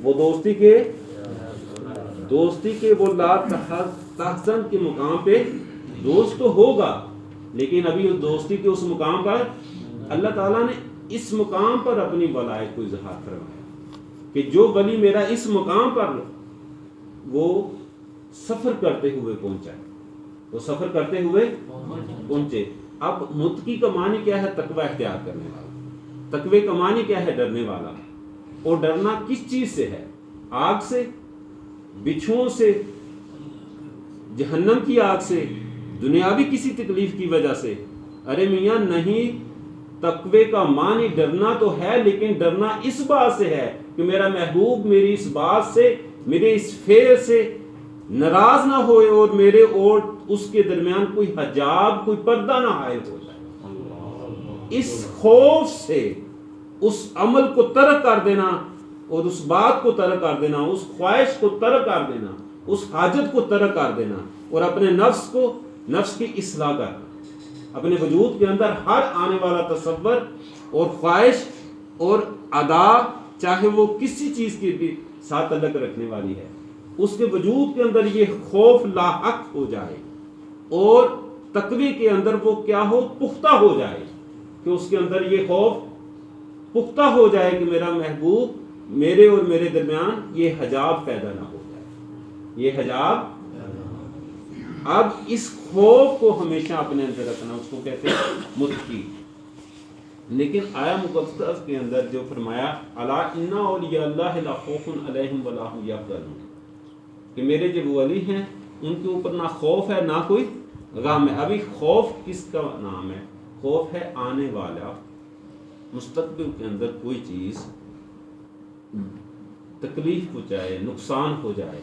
وہ دوستی کے وہ لا تحزن کے مقام پہ دوست تو ہوگا، لیکن ابھی اس دوستی کے اس مقام پر اللہ تعالیٰ نے اس مقام پر اپنی ولایت کو اظہار فرمایا کہ جو ولی میرا اس مقام پر وہ سفر کرتے ہوئے پہنچا، وہ سفر کرتے ہوئے پہنچے۔ اب متقی کا معنی کیا ہے؟ تقوی اختیار کرنے والا۔ تقوی کا معنی کیا ہے؟ ڈرنے والا۔ اور ڈرنا کس چیز سے ہے؟ آگ سے، بچھوؤں سے، جہنم کی آگ سے، دنیاوی کسی تکلیف کی وجہ سے؟ ارے میاں نہیں، تقوی کا معنی ڈرنا تو ہے، لیکن ڈرنا اس بات سے ہے کہ میرا محبوب میری اس بات سے، میرے اس فعل سے ناراض نہ ہوئے اور میرے اور اس کے درمیان کوئی حجاب، کوئی پردہ نہ حائل ہو جائے۔ اس خوف سے اس عمل کو ترک کر دینا اور اس بات کو ترک کر دینا، اس خواہش کو ترک کر دینا، اس حاجت کو ترک کر دینا، اور اپنے نفس کی اصلاح کرنا، اپنے وجود کے اندر ہر آنے والا تصور اور خواہش اور ادا، چاہے وہ کسی چیز کے بھی ساتھ تعلق رکھنے والی ہے، اس کے وجود کے اندر یہ خوف لاحق ہو جائے، اور تقوی کے اندر وہ کیا ہو؟ پختہ ہو جائے، کہ اس کے اندر یہ خوف پختہ ہو جائے کہ میرا محبوب میرے اور میرے درمیان یہ حجاب پیدا نہ ہو جائے، یہ حجاب۔ اب اس خوف کو ہمیشہ اپنے اندر رکھنا، اس کو کہتے ہیں متقی۔ لیکن آیا مقدس کے اندر جو فرمایا الا ان اولیاء اللہ لا خوف علیہم ولا هم یحزنون، کہ میرے جو ولی ہیں ان کے اوپر نہ خوف ہے نہ کوئی غم ہے۔ ابھی خوف کس کا نام ہے؟ خوف ہے آنے والا مستقبل کے اندر کوئی چیز تکلیف پہنچائے، نقصان ہو جائے،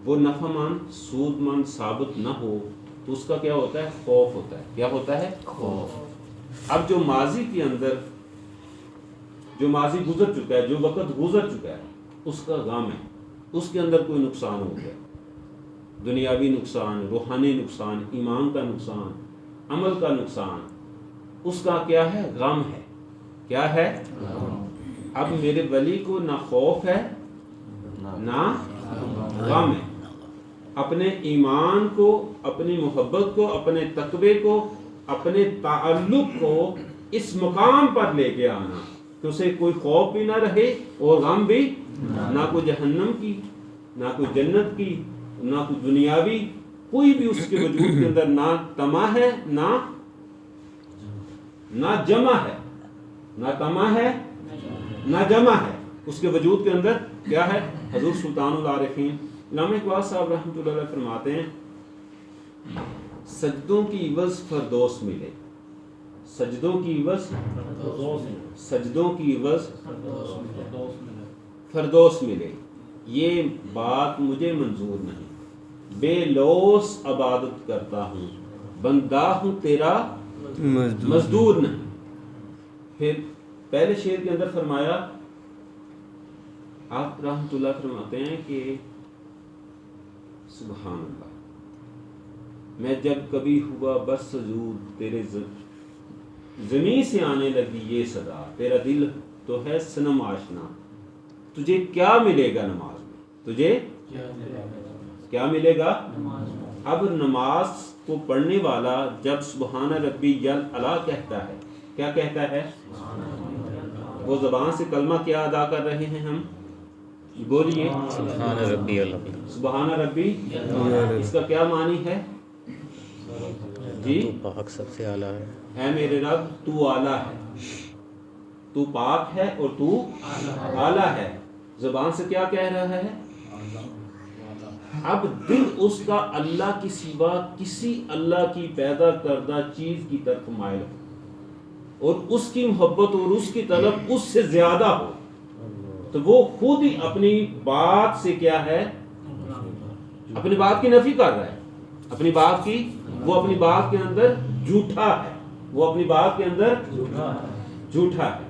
وہ نفع مند، سود مند ثابت نہ ہو، تو اس کا کیا ہوتا ہے؟ خوف ہوتا ہے۔ کیا ہوتا ہے؟ خوف۔ اب جو ماضی کے اندر، جو ماضی گزر چکا ہے، جو وقت گزر چکا ہے، اس کا غم ہے، اس کے اندر کوئی نقصان ہو گیا، دنیاوی نقصان، روحانی نقصان، ایمان کا نقصان، عمل کا نقصان، اس کا کیا ہے؟ غم ہے۔ کیا ہے؟ اب میرے ولی کو نہ خوف ہے نہ غم ہے۔ اپنے ایمان کو، اپنی محبت کو، اپنے تقوی کو، اپنے تعلق کو اس مقام پر لے کے آنا کہ اسے کوئی خوف بھی نہ رہے اور غم بھی نہ، کوئی جہنم کی، نہ کوئی جنت کی، نہ کوئی دنیاوی، کوئی بھی اس کے وجود کے اندر نہ طمع ہے نہ جمع ہے، نہ طمع ہے نہ جمع ہے، اس کے وجود کے اندر کیا ہے؟ حضور سلطان العارفین علامہ اقبال صاحب رحمۃ اللہ علیہ فرماتے ہیں سجدوں کی عوض فردوس ملے، سجدوں کی عوض فردوس ملے، یہ بات مجھے منظور نہیں، بے لوث عبادت کرتا ہوں، بندہ ہوں تیرا مزدور نہیں۔ پھر پہلے شعر کے اندر فرمایا، آپ رحمۃ اللہ فرماتے ہیں کہ سبحان اللہ، میں جب کبھی ہوا بس سجود تیرے زمین سے آنے لگی یہ صدا، تیرا دل تو ہے صنم آشنا، تجھے کیا ملے گا نماز میں، تجھے کیا ملے گا؟ اب نماز کو پڑھنے والا جب سبحان ربی اعلیٰ کہتا ہے، کیا کہتا ہے؟ وہ زبان سے کلمہ کیا ادا کر رہے ہیں ہم؟ بولیے سبحان ربی اعلیٰ، سبحان ربی، اس کا کیا معنی ہے جی؟ تو پاک سب سے اعلیٰ ہے، اے میرے رب تو اعلیٰ ہے، تو پاک ہے اور تو اعلیٰ ہے۔ زبان سے کیا کہہ رہا ہے؟ اب دل اس کا اللہ کی سوا کسی اللہ کی پیدا کردہ چیز کی طرف مائل ہو، اور اس کی محبت اور اس کی طلب اس سے زیادہ ہو، تو وہ خود ہی اپنی بات سے کیا ہے؟ اپنی بات کی نفی کر رہا ہے، اپنی بات کی، وہ اپنی بات کے اندر جھوٹا ہے، وہ اپنی بات کے اندر جھوٹا ہے۔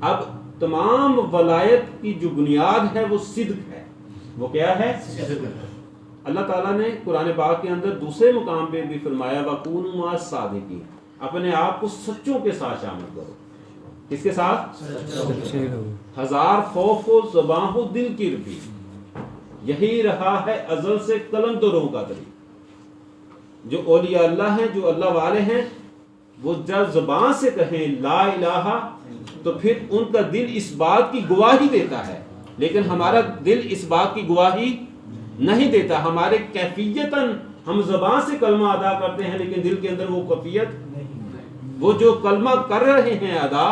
اب تمام ولایت کی جو بنیاد ہے وہ صدق ہے، وہ کیا ہے؟ اللہ تعالیٰ نے قرآن پاک کے اندر دوسرے مقام پہ بھی فرمایا وَكُونُوا مَعَ الصَّادِقِينَ، اپنے آپ کو سچوں کے ساتھ شامل کرو۔ کس کے ساتھ؟ ہزار خوف و زباں ہو دل کی رفیع، یہی رہا ہے ازل سے قلندروں کا طریق۔ جو اولیاء اللہ ہیں، جو اللہ والے ہیں، وہ جب زبان سے کہیں لا الہ تو پھر ان کا دل اس بات کی گواہی دیتا ہے، لیکن ہمارا دل اس بات کی گواہی نہیں دیتا۔ ہمارے کیفیتاً ہم زبان سے کلمہ ادا کرتے ہیں، لیکن دل کے اندر وہ کیفیت، وہ جو کلمہ کر رہے ہیں ادا،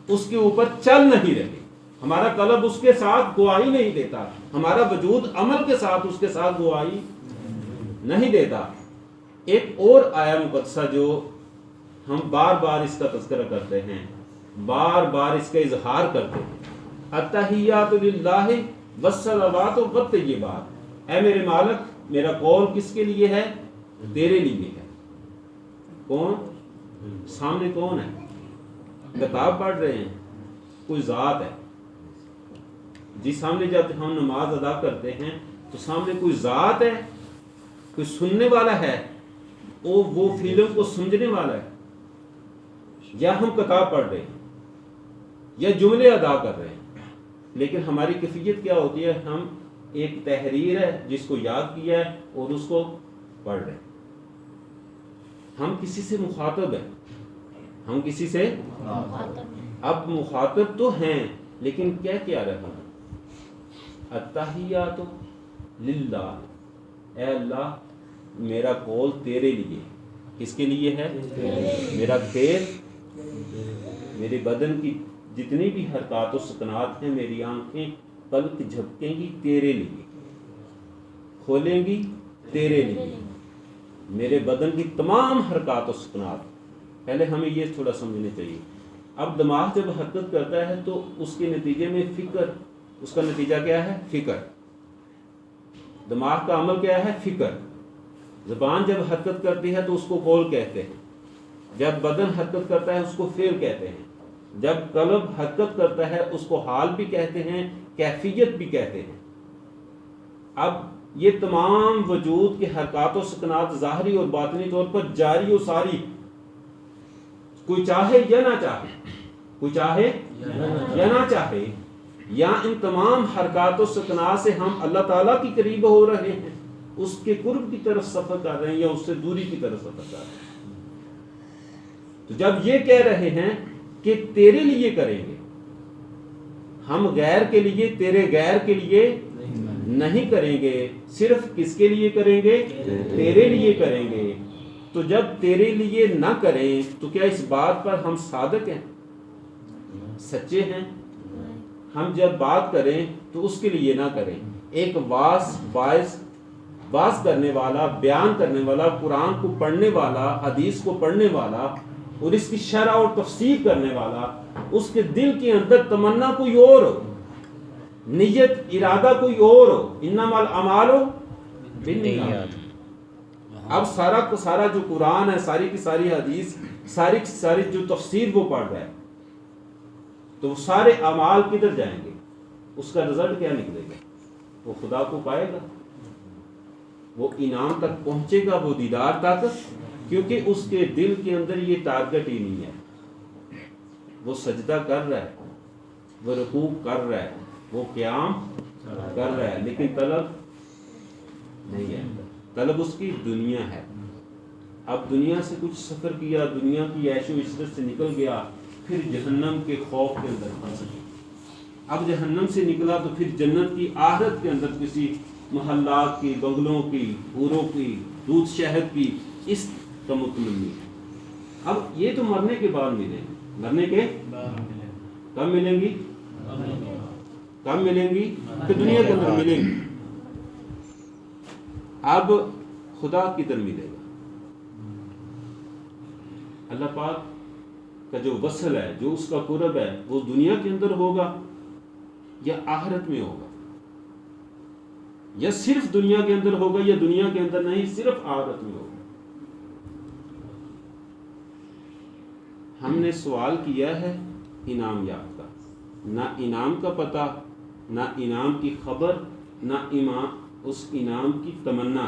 اس کے اوپر چل نہیں رہے۔ ہمارا قلب اس کے ساتھ گواہی نہیں دیتا، ہمارا وجود عمل کے ساتھ اس کے ساتھ گواہی نہیں دیتا۔ ایک اور آیا مقدسہ جو ہم بار بار اس کا تذکرہ کرتے ہیں، بار بار اس کا اظہار کرتے ہیں، التحیات للہ والصلوات والطیبات۔ اے میرے مالک، میرا قول کس کے لیے ہے؟ تیرے لیے ہے۔ کون؟ سامنے کون ہے؟ کتاب پڑھ رہے ہیں، کوئی ذات ہے جی سامنے۔ جب ہم نماز ادا کرتے ہیں تو سامنے کوئی ذات ہے، کوئی سننے والا ہے، وہ فیلم کو سمجھنے والا ہے، یا ہم کتاب پڑھ رہے ہیں یا جملے ادا کر رہے ہیں، لیکن ہماری کیفیت کیا ہوتی ہے؟ ہم ایک تحریر ہے جس کو یاد کیا ہے اور اس کو پڑھ رہے ہیں۔ ہم کسی سے مخاطب ہیں، ہم کسی سے اب مخاطب تو ہیں، لیکن کیا رہے ہیں؟ التحیات للہ، اے اللہ میرا قول تیرے لیے۔ کس کے لیے ہے؟ میرا پیر، میرے بدن کی جتنی بھی حرکات و سکنات ہیں، میری آنکھیں پلک جھپکیں گی تیرے لیے، کھولیں گی تیرے لیے، میرے بدن کی تمام حرکات و سکنات۔ پہلے ہمیں یہ تھوڑا سمجھنے چاہیے۔ اب دماغ جب حرکت کرتا ہے تو اس کے نتیجے میں فکر، اس کا نتیجہ کیا ہے؟ فکر۔ دماغ کا عمل کیا ہے؟ فکر۔ زبان جب حرکت کرتی ہے تو اس کو قول کہتے ہیں، جب بدن حرکت کرتا ہے اس کو فعل کہتے ہیں، جب قلب حرکت کرتا ہے اس کو حال بھی کہتے ہیں، کیفیت بھی کہتے ہیں۔ اب یہ تمام وجود کے حرکات و سکنات ظاہری اور باطنی طور پر جاری و ساری، کوئی چاہے یا نہ چاہے، کوئی چاہے یا نہ چاہے، یا ان تمام حرکات و سکنات سے ہم اللہ تعالیٰ کی قریب ہو رہے ہیں، اس کے قرب کی طرف سفر کر رہے ہیں یا اس سے دوری کی طرف سفر کر رہے ہیں۔ تو جب یہ کہہ رہے ہیں کہ تیرے لیے کریں گے، ہم غیر کے لیے، تیرے غیر کے لیے نہیں کریں گے، صرف کس کے لیے کریں گے؟ تیرے لیے کریں گے۔ تو جب تیرے لیے نہ کریں تو کیا اس بات پر ہم صادق ہیں، سچے ہیں؟ ہم جب بات کریں تو اس کے لیے نہ کریں۔ ایک باز کرنے والا، بیان کرنے والا، قرآن کو پڑھنے والا، حدیث کو پڑھنے والا اور اس کی شرح اور تفسیر کرنے والا، اس کے دل کے اندر تمنا کوئی اور ہو، نیت ارادہ کوئی اور ہو، انما الاعمال بالنیات۔ اب سارا کا سارا جو قرآن ہے، ساری کی ساری حدیث، ساری کی ساری جو تفسیر وہ پڑھ رہا ہے، تو وہ سارے اعمال کدھر جائیں گے؟ اس کا رزلٹ کیا نکلے گا؟ وہ خدا کو پائے گا، وہ انعام تک پہنچے گا، وہ دیدار تک، کیونکہ اس کے دل کے اندر یہ ٹارگٹ ہی نہیں ہے۔ وہ سجدہ کر رہا ہے، وہ رکوع کر رہا ہے، وہ قیام کر رہا ہے، لیکن طلب نہیں ہے۔ طلب اس کی دنیا ہے۔ اب دنیا سے کچھ سفر کیا، دنیا کی عیش و عشرت سے نکل گیا، پھر جہنم کے خوف کے اندر پھنس گیا۔ اب جہنم سے نکلا تو پھر جنت کی آخرت کے اندر کسی محلات کی، بنگلوں کی، حوروں کی، دودھ شہد کی، اس کا متمنی ہے۔ اب یہ تو مرنے کے بعد ملیں گے، مرنے کے کب ملیں گی؟ کب ملیں گی؟ کہ دنیا کے اندر ملیں گی۔ اب خدا کدھر ملے گا؟ اللہ پاک کا جو وصل ہے، جو اس کا قرب ہے، وہ دنیا کے اندر ہوگا یا آخرت میں ہوگا؟ یا صرف دنیا کے اندر ہوگا، یا دنیا کے اندر نہیں، صرف آخرت میں ہوگا؟ ہم نے سوال کیا ہے انعام یافتہ، نہ انعام کا پتہ، نہ انعام کی خبر، نہ اس انعام کی تمنا،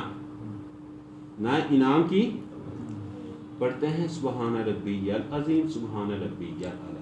نہ انعام کی۔ پڑھتے ہیں سبحان ربی العظیم، سبحان ربی الاعلی۔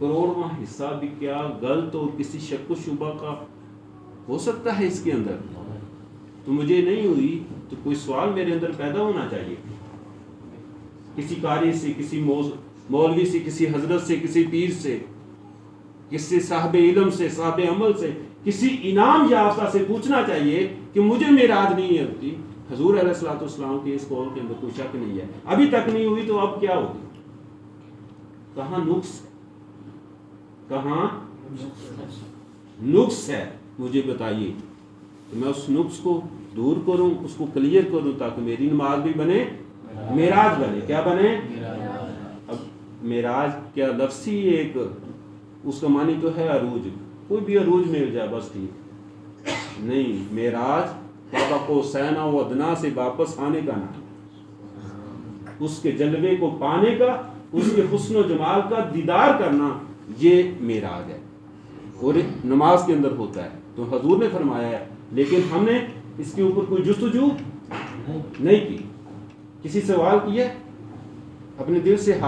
کروڑواں حصہ بھی کیا غلط اور کسی شک و شبہ کا ہو سکتا ہے اس کے اندر؟ تو مجھے نہیں ہوئی تو کوئی سوال میرے اندر پیدا ہونا چاہیے، کسی قاری سے، کسی مولوی سے، کسی حضرت سے، کسی پیر سے، کسی صاحب علم سے، صاحب عمل سے، کسی انعام یافتہ سے پوچھنا چاہیے کہ مجھے معراج نہیں ہوتی۔ حضور علیہ الصلوۃ والسلام کے اس قول کے اندر کوئی شک نہیں ہے، ابھی تک نہیں ہوئی تو اب کیا ہوگی؟ کہاں نقص ہے؟ کہاں نقص ہے؟ مجھے بتائیے کہ میں اس نقص کو دور کروں، اس کو کلیئر کروں تاکہ میری نماز بھی بنے، معراج بنے۔ کیا بنے؟ اب معراج کیا لفظی ایک اس کا معنی تو ہے عروج، کوئی بھی عروج مل جائے بس ٹھیک نہیں۔ معراج بابا کو سینا و ادنا سے واپس آنے کا نام، اس کے جلوے کو پانے کا، اس کے حسن و جمال کا دیدار کرنا، یہ معراج ہے اور نماز کے اندر ہوتا ہے۔ تو حضور نے فرمایا ہے، لیکن ہم نے اس کے اوپر کوئی جستجو نہیں کی، کسی سوال کیا اپنے دل سے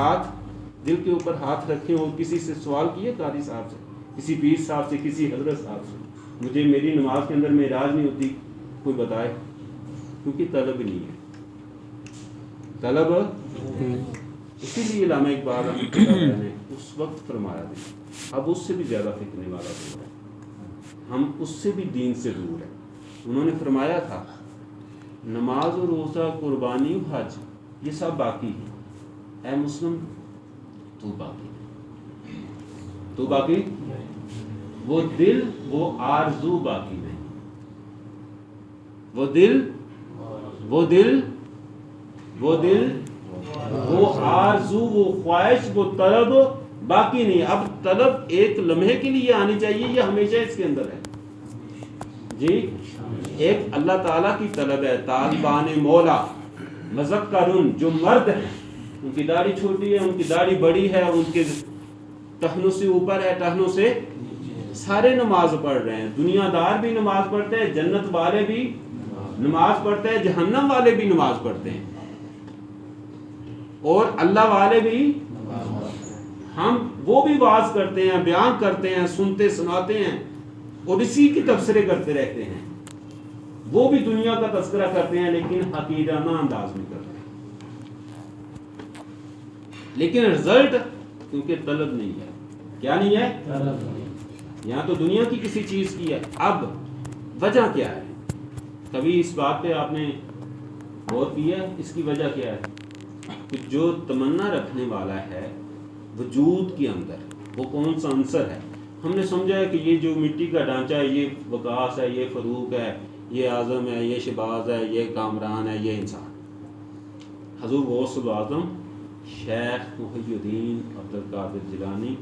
دل کے اوپر ہاتھ رکھے اور کسی سے سوال کیے، قاری صاحب سے، کسی پیر صاحب سے، کسی حضرت صاحب سے، مجھے میری نماز کے اندر معراج نہیں ہوتی، کوئی بتائے؟ کیونکہ طلب نہیں ہے، طلب اسی لیے علامہ اقبال رحمۃ اللہ علیہ نے اس وقت فرمایا تھا، اب اس سے بھی زیادہ پھینکنے والا دور ہے، ہم اس سے بھی دین سے دور ہیں۔ انہوں نے فرمایا تھا نماز و روزہ، قربانی و حج یہ سب باقی ہے، اے مسلم تو باقی نہیں، تو باقی، وہ دل وہ آرزو باقی نہیں، وہ دل وہ آرزو، وہ خواہش، وہ طلب باقی نہیں۔ اب طلب ایک لمحے کے لیے آنی چاہیے یا ہمیشہ اس کے اندر ہے؟ جی ایک اللہ تعالیٰ کی طلب ہے، طالبان مولا مذکرن، جو مرد ہیں ان کی داڑھی چھوٹی ہے، ان کی داڑھی بڑی ہے، ان کے ٹہنوں سے اوپر ہے، ٹہنوں سے سارے نماز پڑھ رہے ہیں، دنیا دار بھی نماز پڑھتے ہیں، جنت والے بھی نماز پڑھتے ہیں، جہنم والے بھی نماز پڑھتے ہیں، اور اللہ والے بھی، ہم وہ بھی واعظ کرتے ہیں، بیان کرتے ہیں، سنتے سناتے ہیں اور اسی کی تبصرے کرتے رہتے ہیں، وہ بھی دنیا کا تذکرہ کرتے ہیں لیکن حقیرانہ انداز میں کرتے ہیں، لیکن رزلٹ کیونکہ طلب نہیں ہے۔ کیا نہیں ہے؟ یہاں تو دنیا کی کسی چیز کی ہے۔ اب وجہ کیا ہے؟ کبھی اس بات پہ آپ نے غور کیا ہے؟ اس کی وجہ کیا ہے کہ جو تمنا رکھنے والا ہے وجود کے اندر، وہ کون سا عنصر ہے؟ ہم نے سمجھا ہے کہ یہ جو مٹی کا ڈھانچہ ہے، یہ وقاص ہے، یہ فروق ہے، یہ اعظم ہے، یہ شباز ہے، یہ کامران ہے، یہ انسان۔ حضور غوث الاعظم شیخ محی الدین عبدالقادر جیلانی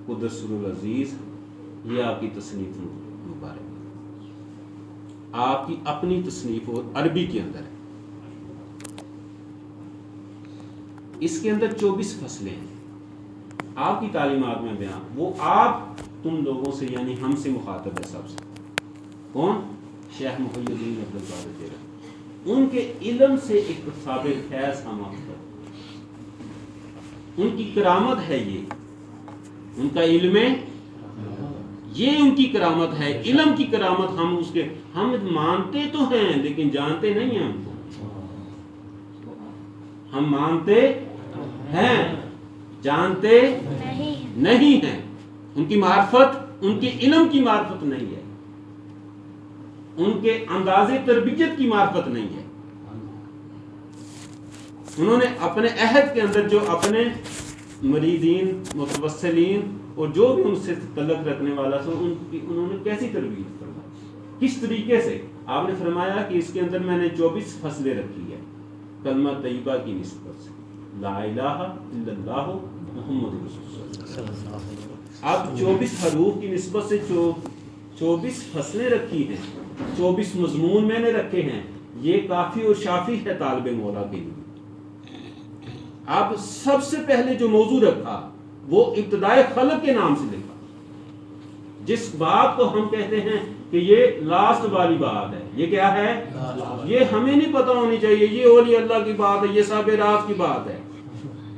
قدس سر العزیز، یہ آپ کی تصنیف مبارک، آپ کی اپنی تصنیف اور عربی کے اندر ہے، اس کے اندر 24 فصلیں ہیں، آپ کی تعلیمات میں بیان، وہ آپ تم لوگوں سے یعنی ہم سے مخاطب ہے، سب سے۔ کون؟ شیخ محی الدین عبدالقادر جیلانی، ان کے علم سے ایک ثابت فیض ہم آپ کو، ان کی کرامت ہے، یہ ان کا علم ہے، یہ ان کی کرامت ہے، علم کی کرامت۔ ہم مانتے تو ہیں لیکن جانتے نہیں ہیں، ہم کو ہم مانتے ہیں، جانتے نہیں ہیں، ان کی معرفت، ان کے علم کی معرفت نہیں ہے، ان کے انداز تربیت کی معرفت نہیں ہے۔ انہوں نے اپنے عہد کے اندر جو اپنے مریدین، متوسلین اور جو بھی ان سے تعلق رکھنے والا تھا، انہوں نے کیسی تربیت فرمائی، کس طریقے سے؟ آپ نے فرمایا کہ اس کے اندر میں نے 24 فصلیں رکھی ہے کلمہ طیبہ کی نسبت سے، لا الہ الا اللہ محمد رسول اللہ۔ اب 24 حروف کی نسبت سے 24 فصلیں رکھی ہیں، 24 مضمون میں نے رکھے ہیں، یہ کافی اور شافی ہے طالب مولا کے لیے۔ اب سب سے پہلے جو موضوع رکھا وہ ابتدائے خلق کے نام سے لکھا، جس بات کو ہم کہتے ہیں کہ یہ لاسٹ والی بات ہے۔ یہ کیا ہے؟ یہ ہمیں نہیں پتہ ہونی چاہیے، یہ اولیاء اللہ کی بات ہے، یہ صاحب راز کی بات ہے،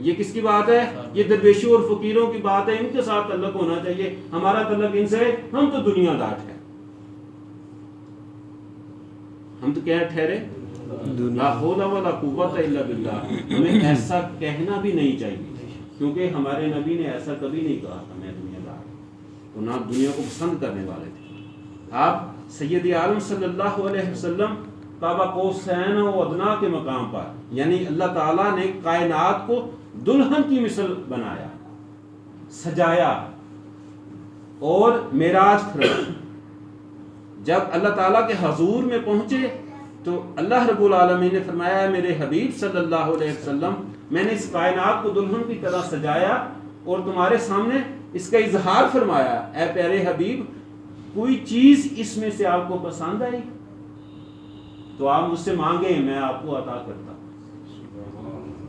یہ کس کی بات ہے؟ یہ درویشوں اور فقیروں کی بات ہے، ان کے ساتھ تعلق ہونا چاہیے، ہمارا تعلق ان سے، ہم تو دنیا دار ہیں، ہم تو کیا ٹھہرے؟ لا حول ولا قوت الا باللہ. ہمیں ایسا کہنا بھی نہیں چاہیے، کیونکہ ہمارے نبی نے ایسا کبھی نہیں کہا تھا میں دنیا دار ہوں، وہ نہ دنیا کو پسند کرنے والے تھے. آپ سید عالم صلی اللہ علیہ وسلم قاب قوسین و ادنا کے مقام پر، یعنی اللہ تعالیٰ نے کائنات کو دلہن کی مثل بنایا، سجایا اور معراج فرمایا. جب اللہ تعالیٰ کے حضور میں پہنچے تو اللہ رب العالمین نے فرمایا میرے حبیب صلی اللہ علیہ وسلم میں نے اس کائنات کو دلہن کی طرح سجایا اور تمہارے سامنے اس کا اظہار فرمایا. اے پیارے حبیب کوئی چیز اس میں سے آپ کو پسند آئی تو آپ مجھ سے مانگیں، میں آپ کو عطا کرتا ہوں،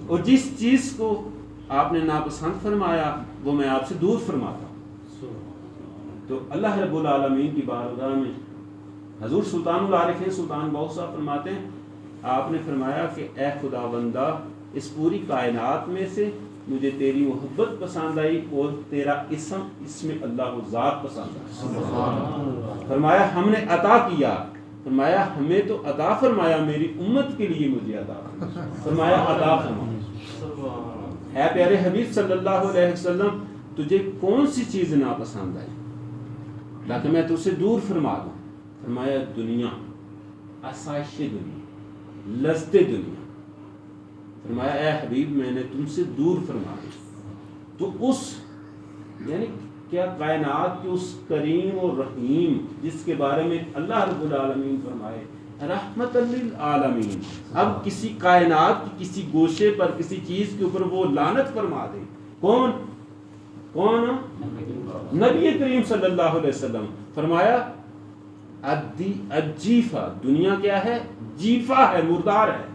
اور جس چیز کو آپ نے ناپسند فرمایا وہ میں آپ سے دور فرماتا ہوں. تو اللہ رب العالمین کی بارگاہ میں حضور سلطان العارفین سلطان بہو صاحب فرماتے ہیں، آپ نے فرمایا کہ اے خدا بندہ اس پوری کائنات میں سے مجھے تیری محبت پسند آئی اور تیرا اسم اللہ ذات پسند آئی. فرمایا ہم نے عطا کیا، فرمایا ہمیں تو عطا فرمایا، میری امت کے لیے مجھے عطا فرمایا، عطا فرمایا. اے پیارے حبیب صلی اللہ علیہ وسلم تجھے کون سی چیز ناپسند آئی تاکہ میں تجھ سے دور فرما دوں؟ فرمایا دنیا، آسائش دنیا، لذت دنیا. فرمایا اے حبیب میں نے تم سے دور فرما دیا. تو اس یعنی کیا کائنات کے اس کریم اور رحیم جس کے بارے میں اللہ رب العالمین فرمائے رحمت للعالمین، اب کسی کائنات کی کسی گوشے پر کسی چیز کے اوپر وہ لعنت فرما دے. کون؟ نبی کریم صلی اللہ علیہ وسلم. فرمایا الجیفہ، دنیا کیا ہے؟ جیفہ ہے، مردار ہے،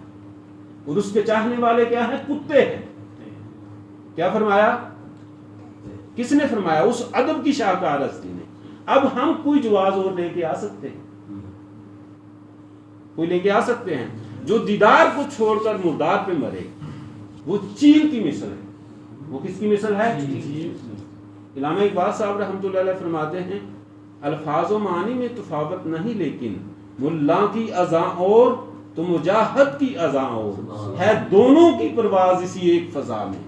اور اس کے چاہنے والے کیا ہیں؟ کتے ہیں. کیا فرمایا؟ کس نے فرمایا؟ اس ادب کی شاہکار ہستی نے. اب ہم کوئی جواز اور لے کے آ سکتے ہیں؟ کوئی لے کے آ سکتے ہیں؟ جو دیدار کو چھوڑ کر مردار پہ مرے وہ چیل کی مثل ہے. وہ کس کی مثل ہے؟ علامہ اقبال صاحب رحمۃ اللہ علیہ فرماتے ہیں الفاظ و معنی میں تفاوت نہیں، لیکن ملا کی اذاں اور تو مجاہد کی اذاں اور ہے، دونوں کی پرواز اسی ایک فضا میں،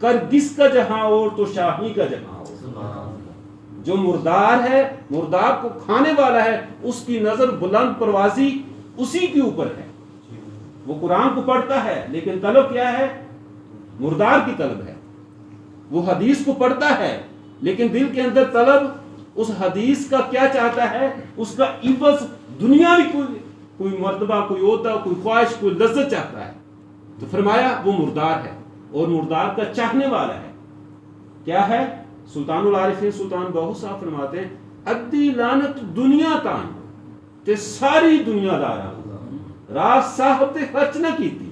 کر گس کا جہاں اور تو شاہی کا جہاں اور. جو مردار ہے، مردار کو کھانے والا ہے، اس کی نظر بلند پروازی اسی کے اوپر ہے. وہ قرآن کو پڑھتا ہے لیکن طلب کیا ہے؟ مردار کی طلب ہے. وہ حدیث کو پڑھتا ہے لیکن دل کے اندر طلب اس حدیث کا کیا چاہتا ہے؟ اس کا عوض دنیاوی کوئی مرتبہ، کوئی عہدہ، کوئی خواہش، کوئی لذت چاہتا ہے. تو فرمایا وہ مردار ہے اور مردار کا چاہنے والا ہے. کیا ہے؟ سلطان العارفین سلطان بہو صاحب فرماتے ہیں ادی لعنت دنیا تان تے ساری دنیا دارا راز صاحب تے خرچ نہ کیتی،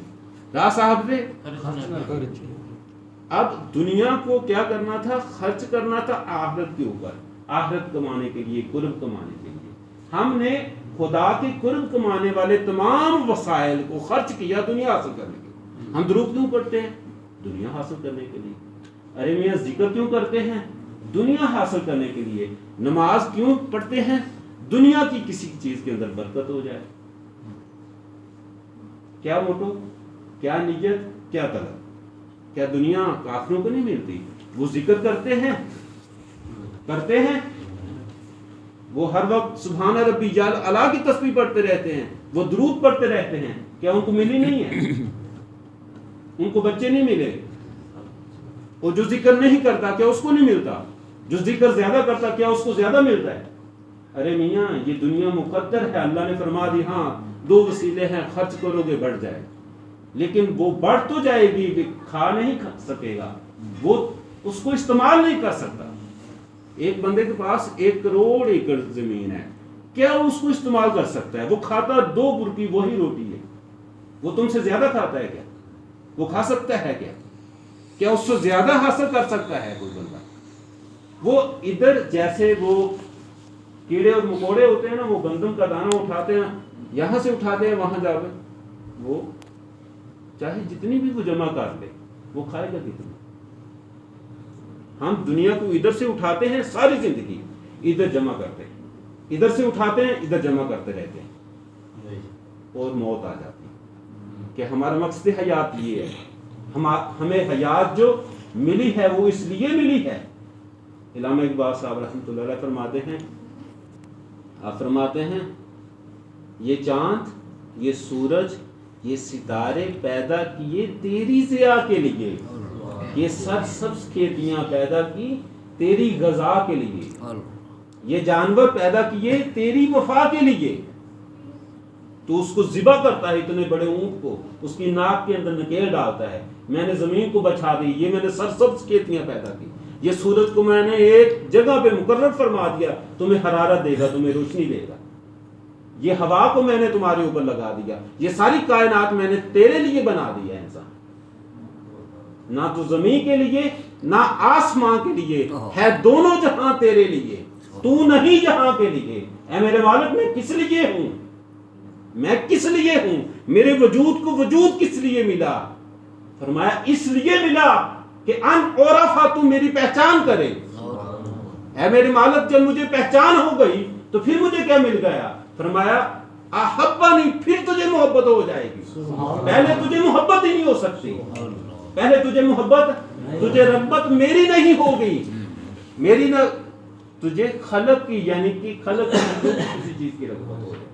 راز صاحب تے اب دنیا کو کیا کرنا تھا؟ خرچ کرنا تھا آخرت کے اوپر، آخرت کمانے کے لیے، قرب کمانے کے لیے. ہم نے خدا کے قرب کمانے والے تمام وسائل کو خرچ کیا دنیا حاصل کرنے کے لیے. ہم درود کیوں پڑھتے ہیں؟ دنیا حاصل کرنے کے لیے. ارے میاں ذکر کیوں کرتے ہیں؟ دنیا حاصل کرنے کے لیے. نماز کیوں پڑھتے ہیں؟ دنیا کی کسی چیز کے اندر برکت ہو جائے. کیا موٹو، کیا نیت، کیا طلب؟ کیا دنیا کافروں کو نہیں ملتی؟ وہ ذکر کرتے ہیں، وہ ہر وقت سبحان ربی اعلیٰ کی تسبیح پڑھتے رہتے ہیں، وہ درود پڑھتے رہتے ہیں. کیا ان کو ملی نہیں ہے؟ ان کو بچے نہیں ملے؟ وہ جو ذکر نہیں کرتا کیا اس کو نہیں ملتا؟ جو ذکر زیادہ کرتا کیا اس کو زیادہ ملتا ہے؟ ارے میاں یہ دنیا مقدر ہے. اللہ نے فرما دی ہاں 2 وسیلے ہیں، خرچ کرو گے بڑھ جائے، لیکن وہ بڑھ تو جائے گی، کھا نہیں سکے گا، وہ اس کو استعمال نہیں کر سکتا. ایک بندے کے پاس 1 کروڑ ایکڑ زمین ہے، کیا اس کو استعمال کر سکتا ہے؟ وہ کھاتا 2 برکی وہی روٹی ہے. وہ تم سے زیادہ کھاتا ہے کیا؟ وہ کھا سکتا ہے کیا اس سے زیادہ حاصل کر سکتا ہے کوئی بندہ؟ وہ ادھر جیسے وہ کیڑے اور مکوڑے ہوتے ہیں نا، وہ گندم کا دانہ اٹھاتے ہیں، یہاں سے اٹھاتے ہیں وہاں جا کر، وہ چاہے جتنی بھی وہ جمع کر لے وہ کھائے گا کتنا؟ ہم دنیا کو ادھر سے اٹھاتے ہیں، ساری زندگی ادھر جمع کرتے ہیں، ادھر سے اٹھاتے ہیں، ادھر جمع کرتے رہتے ہیں، اور موت آ جاتی ہے کہ ہمارا مقصد حیات یہ ہے. ہمیں حیات جو ملی ہے وہ اس لیے ملی ہے. علامہ اقبال صاحب رحمۃ اللہ علیہ فرماتے ہیں یہ چاند، یہ سورج، یہ ستارے پیدا کیے تیری ضیاء کے لیے، یہ سرسبز کھیتیاں پیدا کی تیری غذا کے لیے، یہ جانور پیدا کیے تیری وفا کے لیے. تو اس کو ذبح کرتا ہے، اتنے بڑے اونٹ کو اس کی ناک کے اندر نکیل ڈالتا ہے، میں نے زمین کو بچا دی، یہ میں نے سرسبز کھیتیاں پیدا کی، یہ سورج کو میں نے ایک جگہ پہ مقرر فرما دیا، تمہیں حرارت دے گا، تمہیں روشنی دے گا. یہ ہوا کو میں نے تمہارے اوپر لگا دیا، یہ ساری کائنات میں نے تیرے لیے بنا دی ہے. انسان نہ تو زمین کے لیے نہ آسمان کے لیے ہے، دونوں جہاں تیرے لیے، تو نہیں جہاں کے لیے. اے میرے مالک میں کس لیے ہوں، میں کس لیے ہوں، میرے وجود کو وجود کس لیے ملا؟ فرمایا اس لیے ملا کہ ان عرفا تو میری پہچان کرے. اے میرے مالک جب مجھے پہچان ہو گئی تو پھر مجھے کیا مل گیا؟ فرمایا احبنی، پھر تجھے محبت ہو جائے گی. پہلے تجھے محبت ہی نہیں ہو سکتی، پہلے تجھے محبت، تجھے رغبت میری نہیں ہوگی، میری نہ تجھے خلق کی، یعنی کہ خلق کی کسی چیز کی رغبت ہو جائے.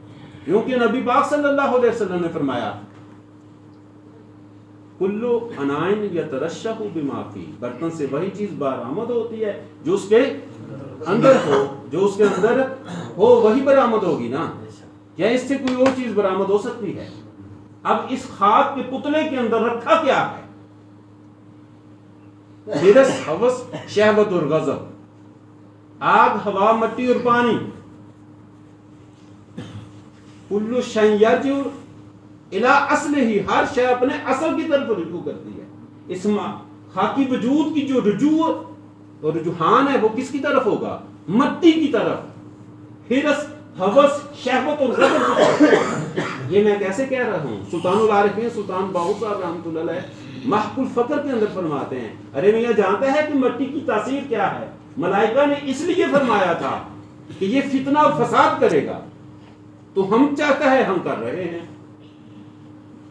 کیونکہ نبی پاک صلی اللہ علیہ وسلم نے فرمایا کلو انائن یترشح بما فی، برتن سے وہی چیز برآمد ہوتی ہے جو اس کے اندر ہو، جو اس کے اندر ہو وہی برآمد ہوگی نا، یا اس سے کوئی اور چیز برآمد ہو سکتی ہے؟ اب اس خاک کے پتلے کے اندر رکھا کیا ہے؟ حرص، ہوس، شہوت اور غضب، آگ، ہوا، مٹی اور پانی. کلو شیء یرجع الی اصلہ، ہر شے اپنے اصل کی طرف رجوع کرتی ہے. اس خاکی وجود کی جو رجوع اور رجحان ہے وہ کس کی طرف ہوگا؟ مٹی کی طرف. حرص، ہوس، شہوت اور غضب. یہ میں کیسے کہہ رہا ہوں؟ سلطان العارفین سلطان باہو صاحب رحمۃ اللہ علیہ محق الفقر کے اندر فرماتے ہیں ارے میاں جانتا ہے کہ مٹی کی تاثیر کیا ہے؟ ملائکہ نے اس لیے فرمایا تھا کہ یہ فتنہ اور فساد کرے گا، تو ہم چاہتا ہے ہم کر رہے ہیں،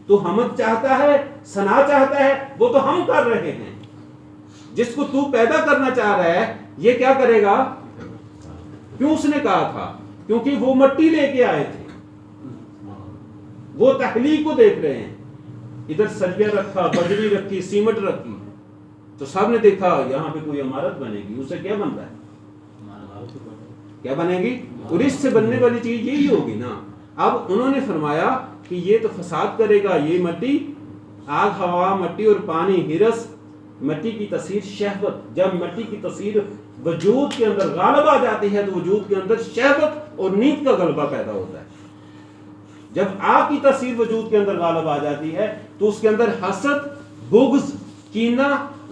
تو حمد چاہتا ہے، ثنا چاہتا ہے، وہ تو ہم کر رہے ہیں. جس کو تو پیدا کرنا چاہ رہا ہے یہ کیا کرے گا؟ کیوں اس نے کہا تھا؟ کیونکہ وہ مٹی لے کے آئے تھے، وہ تخلیق کو دیکھ رہے ہیں. ادھر سریا رکھا، بجری رکھی، سیمنٹ رکھی، تو سب نے دیکھا یہاں پہ کوئی عمارت بنے گی، اسے کیا بن رہا ہے؟ کیا بنے گی؟ اور اس سے بننے والی چیز یہی ہوگی نا. اب انہوں نے فرمایا کہ یہ تو فساد کرے گا، یہ مٹی، آگ، ہوا، مٹی اور پانی. حرص، مٹی کی تاثیر شہوت. جب مٹی کی تاثیر وجود کے اندر غالب آ جاتی ہے تو وجود کے اندر شہوت اور نیند کا غلبہ پیدا ہوتا ہے. جب آگ کی تاثیر وجود کے اندر غالب آ جاتی ہے تو اس کے اندر حسد، بغض، کینہ،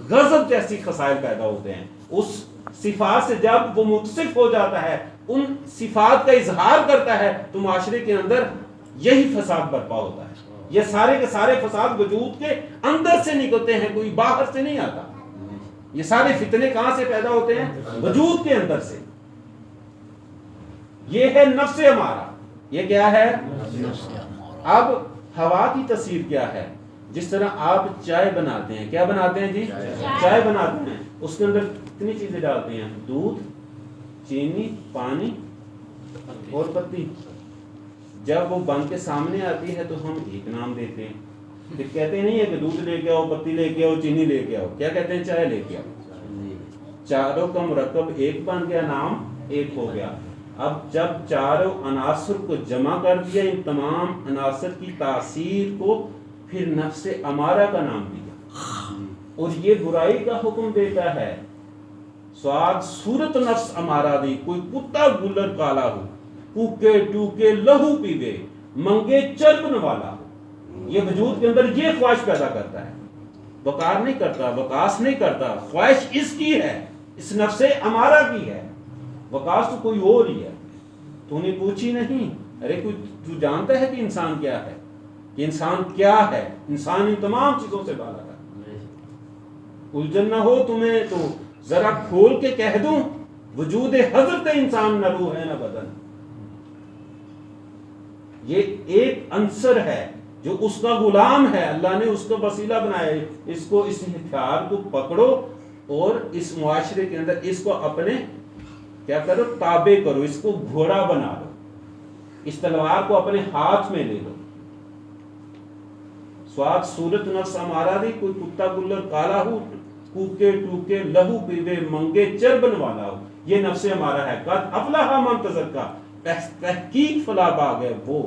غضب جیسی خصائل پیدا ہوتے ہیں. اس صفات سے جب وہ متصف ہو جاتا ہے، ان صفات کا اظہار کرتا ہے، تو معاشرے کے اندر یہی فساد برپا ہوتا ہے. یہ سارے کے سارے فساد وجود کے اندر سے نکلتے ہیں، کوئی باہر سے نہیں آتا. یہ سارے فتنے کہاں سے پیدا ہوتے ہیں؟ وجود کے اندر سے. یہ ہے نفس ہمارا. یہ کیا ہے؟ اب ہوا کی تاثیر کیا ہے؟ جس طرح آپ چائے بناتے ہیں، کیا بناتے ہیں جی؟ چائے بناتے ہیں، اس کے اندر کتنی چیزیں ڈالتے ہیں؟ دودھ، چینی، پانی اور پتی. جب وہ بن کے سامنے آتی ہے تو ہم ایک نام دیتے ہیں، پھر کہتے نہیں ہے کہ دودھ لے کے آؤ، پتی لے کے آؤ، چینی لے کے آؤ. کیا کہتے ہیں؟ چائے لے کے آؤ. چاروں کا مرکب ایک بن گیا، نام ایک ہو گیا. اب جب چاروں عناصر کو جمع کر دیا، ان تمام عناصر کی تاثیر کو پھر نفس امارہ کا نام دیا، اور یہ برائی کا حکم دیتا ہے. سواد صورت نفس امارہ دی، کوئی کتا گلر کالا ہو، پوکے ٹوکے لہو پیوے، منگے چربن والا ہو. یہ وجود کے اندر یہ خواہش پیدا کرتا ہے. وقار نہیں کرتا، وقاص نہیں کرتا. خواہش اس کی ہے، اس نفس امارہ کی ہے. وقاص تو کوئی اور ہی ہے. تو نے پوچھی نہیں. ارے کوئی تو جانتا ہے کہ انسان کیا ہے، کہ انسان کیا ہے؟ انسان ان تمام چیزوں سے بالا ہے. الجھن نہ ہو تمہیں تو ذرا کھول کے کہہ دوں وجود حضرت انسان نہ روح ہے نہ بدن. یہ ایک عنصر ہے جو اس کا غلام ہے, اللہ نے اس کو وسیلہ بنایا ہے. اس کو, اس ہتھیار کو پکڑو اور اس معاشرے کے اندر اس کو اپنے کیا کرو, تابع کرو, اس کو گھوڑا بنا لو, اس تلوار کو اپنے ہاتھ میں لے لو. سواد صورت نفس ہمارا دی, کوئی کتا گلر کالا ہو, کوکے ٹوکے لہو پیوے منگے چربن والا ہو, یہ نفس ہمارا ہے. قد افلح من تزکا, تحقیق فلاح پا گئے وہ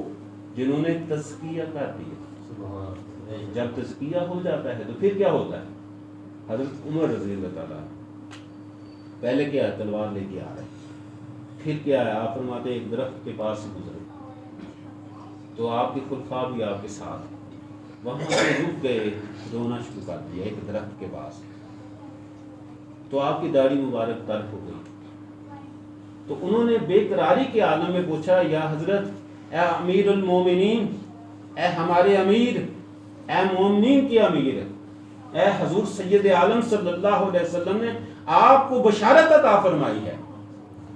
جنہوں نے تزکیہ کر دیا. جب تزکیہ ہو جاتا ہے تو پھر کیا ہوتا ہے؟ حضرت عمر رضی اللہ تعالیٰ پہلے کیا ہے, تلوار لے کے آ رہے, پھر کیا ہے, آپ فرماتے ایک درخت کے پاس سے گزرے تو آپ کے خلفاء بھی آپ کے ساتھ, وہاں سے رک گئے, رونا شروع کر دیا ایک درخت کے پاس, تو آپ کی داڑھی مبارک تر ہو گئی. تو انہوں نے بے قراری کے عالم میں پوچھا, یا حضرت, اے امیر المومنین, اے ہمارے امیر, اے مومنین کی امیر, اے حضور سید عالم صلی اللہ علیہ وسلم نے آپ کو بشارت عطا فرمائی ہے,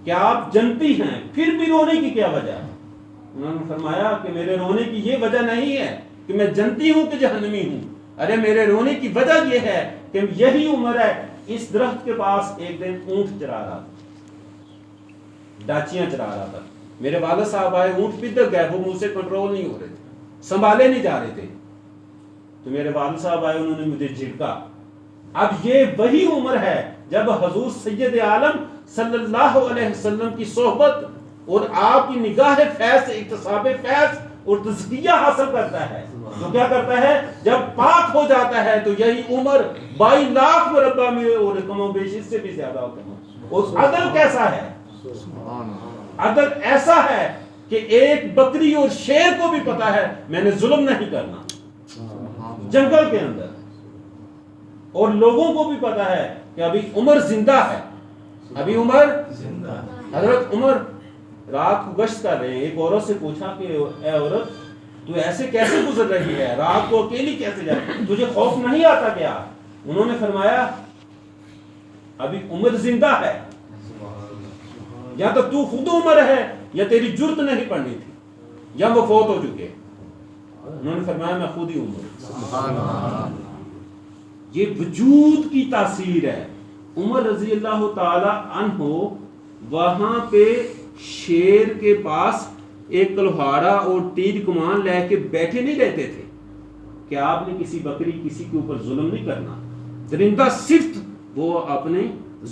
کیا آپ جنتی ہیں, پھر بھی رونے کی کیا وجہ ہے؟ انہوں نے فرمایا کہ میرے رونے کی یہ وجہ نہیں ہے کہ میں جنتی ہوں کہ جہنمی ہوں, ارے میرے رونے کی وجہ یہ ہے کہ یہی عمر ہے, اس درخت کے پاس ایک دن اونٹ چرا رہا تھا, ڈاچیاں چرا رہا تھا, میرے والد صاحب آئے, اونٹ پدر گئے, وہ مجھ سے کنٹرول نہیں ہو رہے تھے, سنبھالے نہیں جا رہے تھے, تو میرے والد صاحب آئے, انہوں نے مجھے جھڑکا. اب یہ وہی عمر ہے جب حضور سید عالم صلی اللہ علیہ وسلم کی صحبت اور آپ کی نگاہ فیض سے اکتساب فیض اور تزکیہ حاصل کرتا ہے. تو کیا کرتا ہے, جب پاک ہو جاتا ہے تو یہی عمر 22 لاکھ مربع میں اور کم و بیش اس سے بھی زیادہ ہوتا ہے. اور عدل کیسا ہے, عدل ایسا ہے کہ ایک بکری اور شیر کو بھی پتا ہے میں نے ظلم نہیں کرنا جنگل کے اندر, اور لوگوں کو بھی پتا ہے کہ ابھی عمر زندہ ہے, ابھی عمر زندہ. حضرت عمر رات کو گشت کر رہے ہیں, ایک عورت سے پوچھا کہ اے عورت, تو ایسے کیسے گزر رہی ہے, رات کو اکیلی کیسے جائے, تجھے خوف نہیں آتا کیا؟ انہوں نے فرمایا ابھی عمر زندہ ہے, یا تو تو خود عمر ہے یا تیری جرت نہیں پڑنی تھی, یا وہ فوت ہو چکے. انہوں نے فرمایا میں خود ہی عمر. یہ وجود کی تاثیر ہے. عمر رضی اللہ تعالی عنہ وہاں پہ شیر کے پاس ایک کلہاڑا اور تیر کمان لے کے بیٹھے نہیں رہتے تھے کہ آپ نے کسی بکری کسی کے اوپر ظلم نہیں کرنا, درندہ صرف وہ اپنے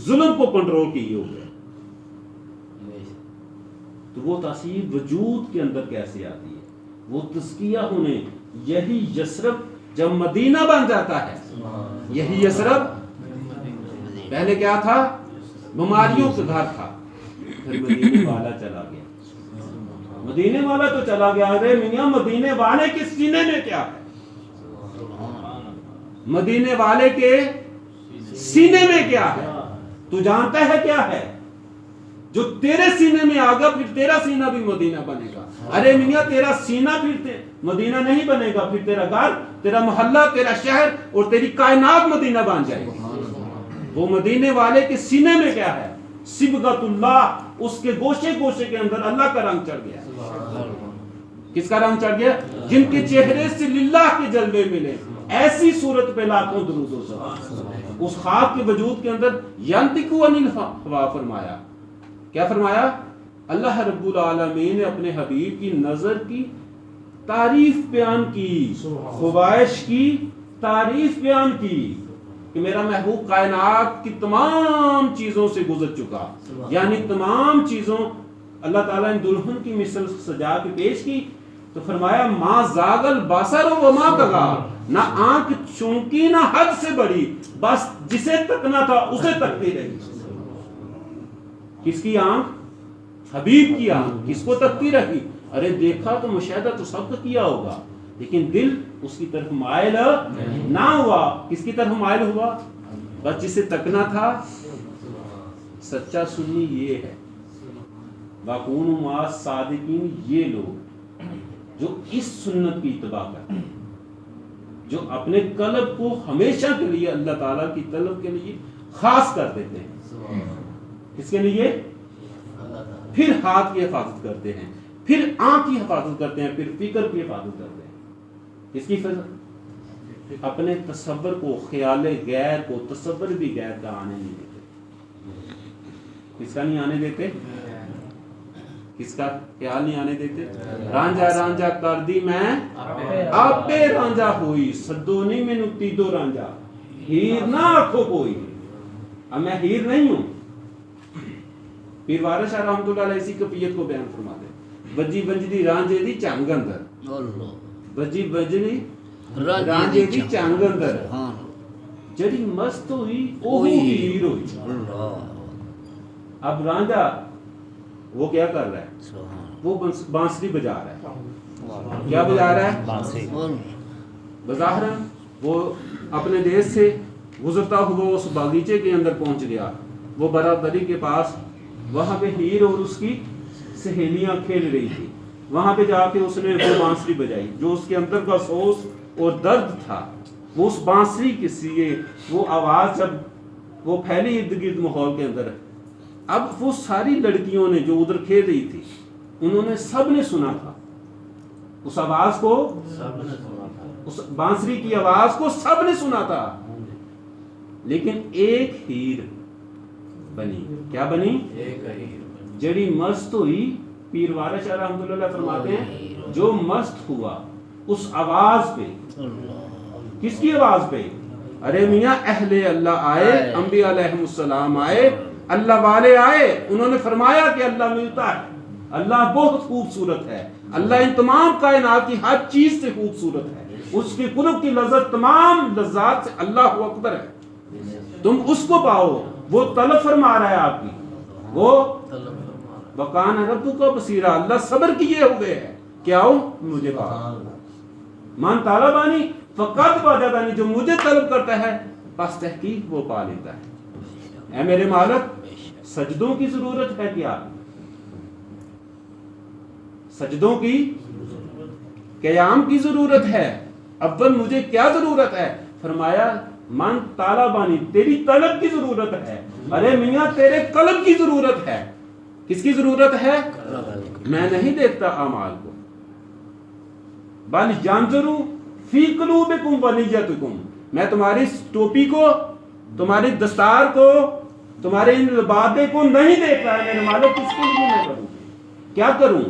ظلم کو کنٹرول کیے ہوئے. تو وہ تاثیر وجود کے اندر کیسے آتی ہے, وہ تزکیہ ہونے. یہی یثرب جب مدینہ بن جاتا ہے, یہی یثرب پہلے کیا تھا, بیماریوں کا گھر تھا, پھر مدینے والا چلا گیا. مدینے والا تو چلا گیا, ارے میاں مدینے والے کے سینے میں کیا ہے, مدینے والے کے سینے میں کیا ہے, تو جانتا ہے کیا ہے, جو تیرے سینے میں آگا پھر تیرا سینہ بھی مدینہ بنے گا. ارے میاں تیرا سینہ پھر مدینہ نہیں بنے گا, پھر تیرا گھر, تیرا محلہ, تیرا شہر اور تیری کائنات مدینہ بن جائے گی. وہ مدینے والے کے سینے میں کیا ہے, صبغت اللہ, اس کے گوشے گوشے کے اندر اللہ کا رنگ چڑھ گیا. کس کا رنگ چڑھ گیا؟ جن کے چہرے سے للہ کے جلوے ملے, ایسی صورت پہ لاکھوں درود و سلام. اس خواب کے وجود کے اندر ینطق عن الہوا فرمایا. کیا فرمایا؟ اللہ رب العالمین نے اپنے حبیب کی نظر کی تعریف بیان کی, خواہش کی تعریف بیان کی کہ میرا محبوب کائنات کی تمام چیزوں سے گزر چکا. یعنی تمام چیزوں اللہ تعالیٰ نے دلہن کی مثل سجا کے پیش کی, تو فرمایا ما زاغ البصر وما طغی, نہ آنکھ چونکی نہ حد سے بڑی, بس جسے تکنا تھا اسے تکتی رہی. کس کی آنکھ؟ حبیب کی آنکھ. کس کو تکتی رہی؟ ارے دیکھا تو مشاہدہ تو سب کا کیا ہوگا, لیکن دل اس کی طرف مائل نہ ہوا. کس کی طرف مائل ہوا؟ بس جسے تکنا تھا. سچا سنی یہ ہے, وَكُونُوا مَعَ الصَّادِقِينَ, یہ لوگ جو اس سنت کی اتباع کرتے ہیں, جو اپنے قلب کو ہمیشہ کے لیے اللہ تعالیٰ کی طلب کے لیے خاص کر دیتے ہیں. اس کے لیے پھر ہاتھ کی حفاظت کرتے ہیں، پھر آنکھ کی حفاظت کرتے ہیں، پھر فکر کی حفاظت کرتے ہیں. اس کی اپنے تصور کو، خیال غیر کو، تصور بھی غیر کا آنے نہیں دیتے. کس کا نہیں آنے دیتے؟ کس کا خیال نہیں آنے دیتے؟ رانجا رانجا کر دی میں آپے رانجا ہوئی، سدونی میں نکتی دو رانجا ہیر نہ آکھو کوئی. اب میں ہیر نہیں ہوں. پیر وارث شاہ رحمۃ اللہ علیہ اسی کفیت کو بیان فرماتے ہیں. بجی بجدی رانجے دی چنگ اندر، بجی بجدی رانجے دی چنگ اندر، جڑی مست ہوئی اوہی ہیر ہوئی. اب رانجا وہ کیا کر رہا ہے؟ وہ بانسری بجا رہا ہے. کیا بجا رہا ہے؟ بانسری. بظاہر وہ اپنے دیش سے گزرتا ہوا اس باغیچے کے اندر پہنچ گیا. وہ برادری کے پاس، وہاں پہ ہیر اور اس کی سہیلیاں کھیل رہی تھی. وہاں پہ جا کے اس نے وہ بانسری بجائی. جو اس کے اندر کا افسوس اور درد تھا وہ اس بانسری کے لیے، وہ آواز جب وہ پھیلی ارد گرد ماحول کے اندر، اب وہ ساری لڑکیوں نے جو ادھر کھیل رہی تھی انہوں نے سب نے سنا تھا اس آواز کو، اس بانسری کی آواز کو سب نے سنا تھا. لیکن ایک ہیر بنی. کیا بنی؟ جڑی مست ہوئی. پیر وارث شاہ رحمۃ اللہ فرماتے ہیں جو مست ہوا اس آواز پہ. کس کی آواز پہ؟ ارے میاں اہل اللہ آئے، انبیاء علیہ السلام آئے، اللہ والے آئے. انہوں نے فرمایا کہ اللہ ملتا ہے، اللہ بہت خوبصورت ہے، اللہ ان تمام کائنات کی ہر چیز سے خوبصورت ہے، اس کی قرب کی لذت تمام لذات سے اللہ اکبر ہے. تم اس کو پاؤ. وہ طلب فرما رہا ہے آپ کی، وہ وکان ربک بصیرا، اللہ صبر کیے ہوئے ہے کہ آؤ مجھے پاؤ. من طالبانی فقط وجدانی، جو مجھے طلب کرتا ہے بس تحقیق وہ پا لیتا ہے. اے میرے مالک، سجدوں کی ضرورت ہے کیا؟ سجدوں کی، قیام کی ضرورت ہے. اول مجھے کیا ضرورت ہے؟ فرمایا من طالبانی، تیری طلب کی ضرورت ہے. ارے میاں تیرے قلب کی ضرورت ہے. کس کی ضرورت ہے؟ میں نہیں دیکھتا اعمال کو. بل ینظروا فی قلوبکم ونیتکم، میں تمہاری ٹوپی کو، تمہاری دستار کو، تمہارے ان لبادے کو نہیں دیکھ رہا ہے. میرے مالک کس کے لیے میں کروں؟ کیا کروں؟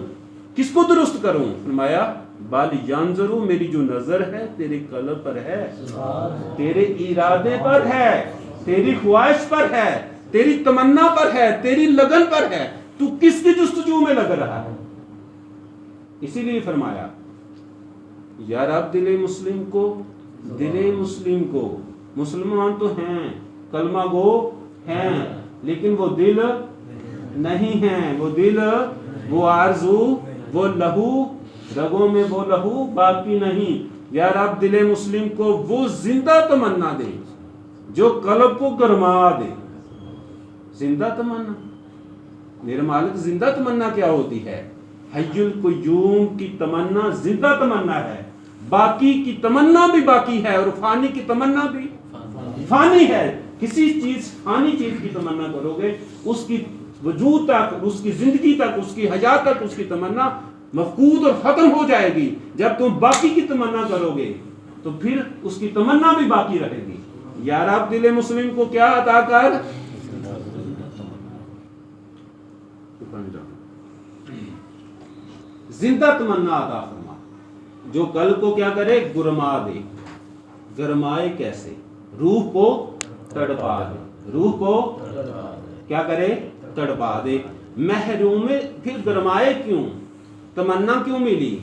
کس کو درست کروں؟ فرمایا بل ینظروا، میری جو نظر ہے تیرے قلب پر ہے، تیرے ارادے پر ہے، تیری خواہش پر ہے، تیری تمنا پر ہے، تیری لگن پر ہے. تو کس کی جستجو میں لگ رہا ہے؟ اسی لیے فرمایا یا رب دل مسلم کو، دل مسلم کو، مسلمان تو ہیں، کلمہ گو ہیں، لیکن وہ دل نہیں ہیں. وہ دل، وہ آرزو، وہ لہو، رگوں میں وہ لہو باقی نہیں. یا رب دل مسلم کو وہ زندہ تمنا دے جو قلب کو گرما دے. زندہ تمنا. میرے مالک زندہ تمنا کیا ہوتی ہے؟ حی القیوم کی تمنا زندہ تمنا ہے. باقی کی تمنا بھی باقی ہے اور فانی کی تمنا بھی فانی ہے. کسی چیز، فانی چیز کی تمنا کرو گے، اس کی وجود تک، اس کی زندگی تک، اس کی حیات تک اس کی تمنا مفقود اور ختم ہو جائے گی. جب تم باقی کی تمنا کرو گے تو پھر اس کی تمنا بھی باقی رہے گی. یا رب دل مسلم کو کیا عطا کر؟ زندہ تمنا عطا فرما، جو قلب کو کیا کرے؟ گرما دے. گرمائے کیسے؟ روح کو تڑپا دے. روح کو کیا کرے؟ تڑپا دے. محروم، پھر گرمائے کیوں؟ تمنا کیوں ملی؟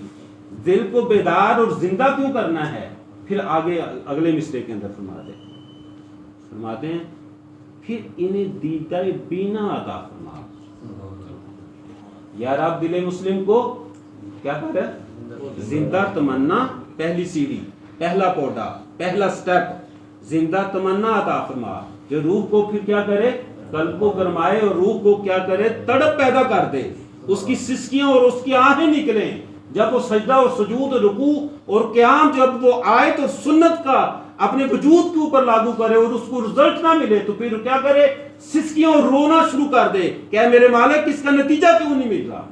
دل کو بیدار اور زندہ کیوں کرنا ہے؟ پھر آگے اگلے مصرے کے اندر فرماتے ہیں پھر انہیں دیدہ بینا عطا فرما. یا رب دل مسلم کو کیا کرے؟ زندہ تمنا. پہلی سیڑھی، پہلا پودا، پہلا سٹیپ، زندہ تمنا عطا فرما، جو روح کو پھر کیا کرے؟ قلب کو گرمائے اور روح کو کیا کرے؟ تڑپ پیدا کر دے. اس کی سسکیاں اور اس کی آہیں نکلیں جب وہ سجدہ اور سجود اور رکوع اور قیام جب وہ آیت اور سنت کا اپنے وجود کے اوپر لاگو کرے اور اس کو رزلٹ نہ ملے تو پھر کیا کرے؟ سسکیاں اور رونا شروع کر دے کہ میرے مالک اس کا نتیجہ کیوں نہیں مل رہا؟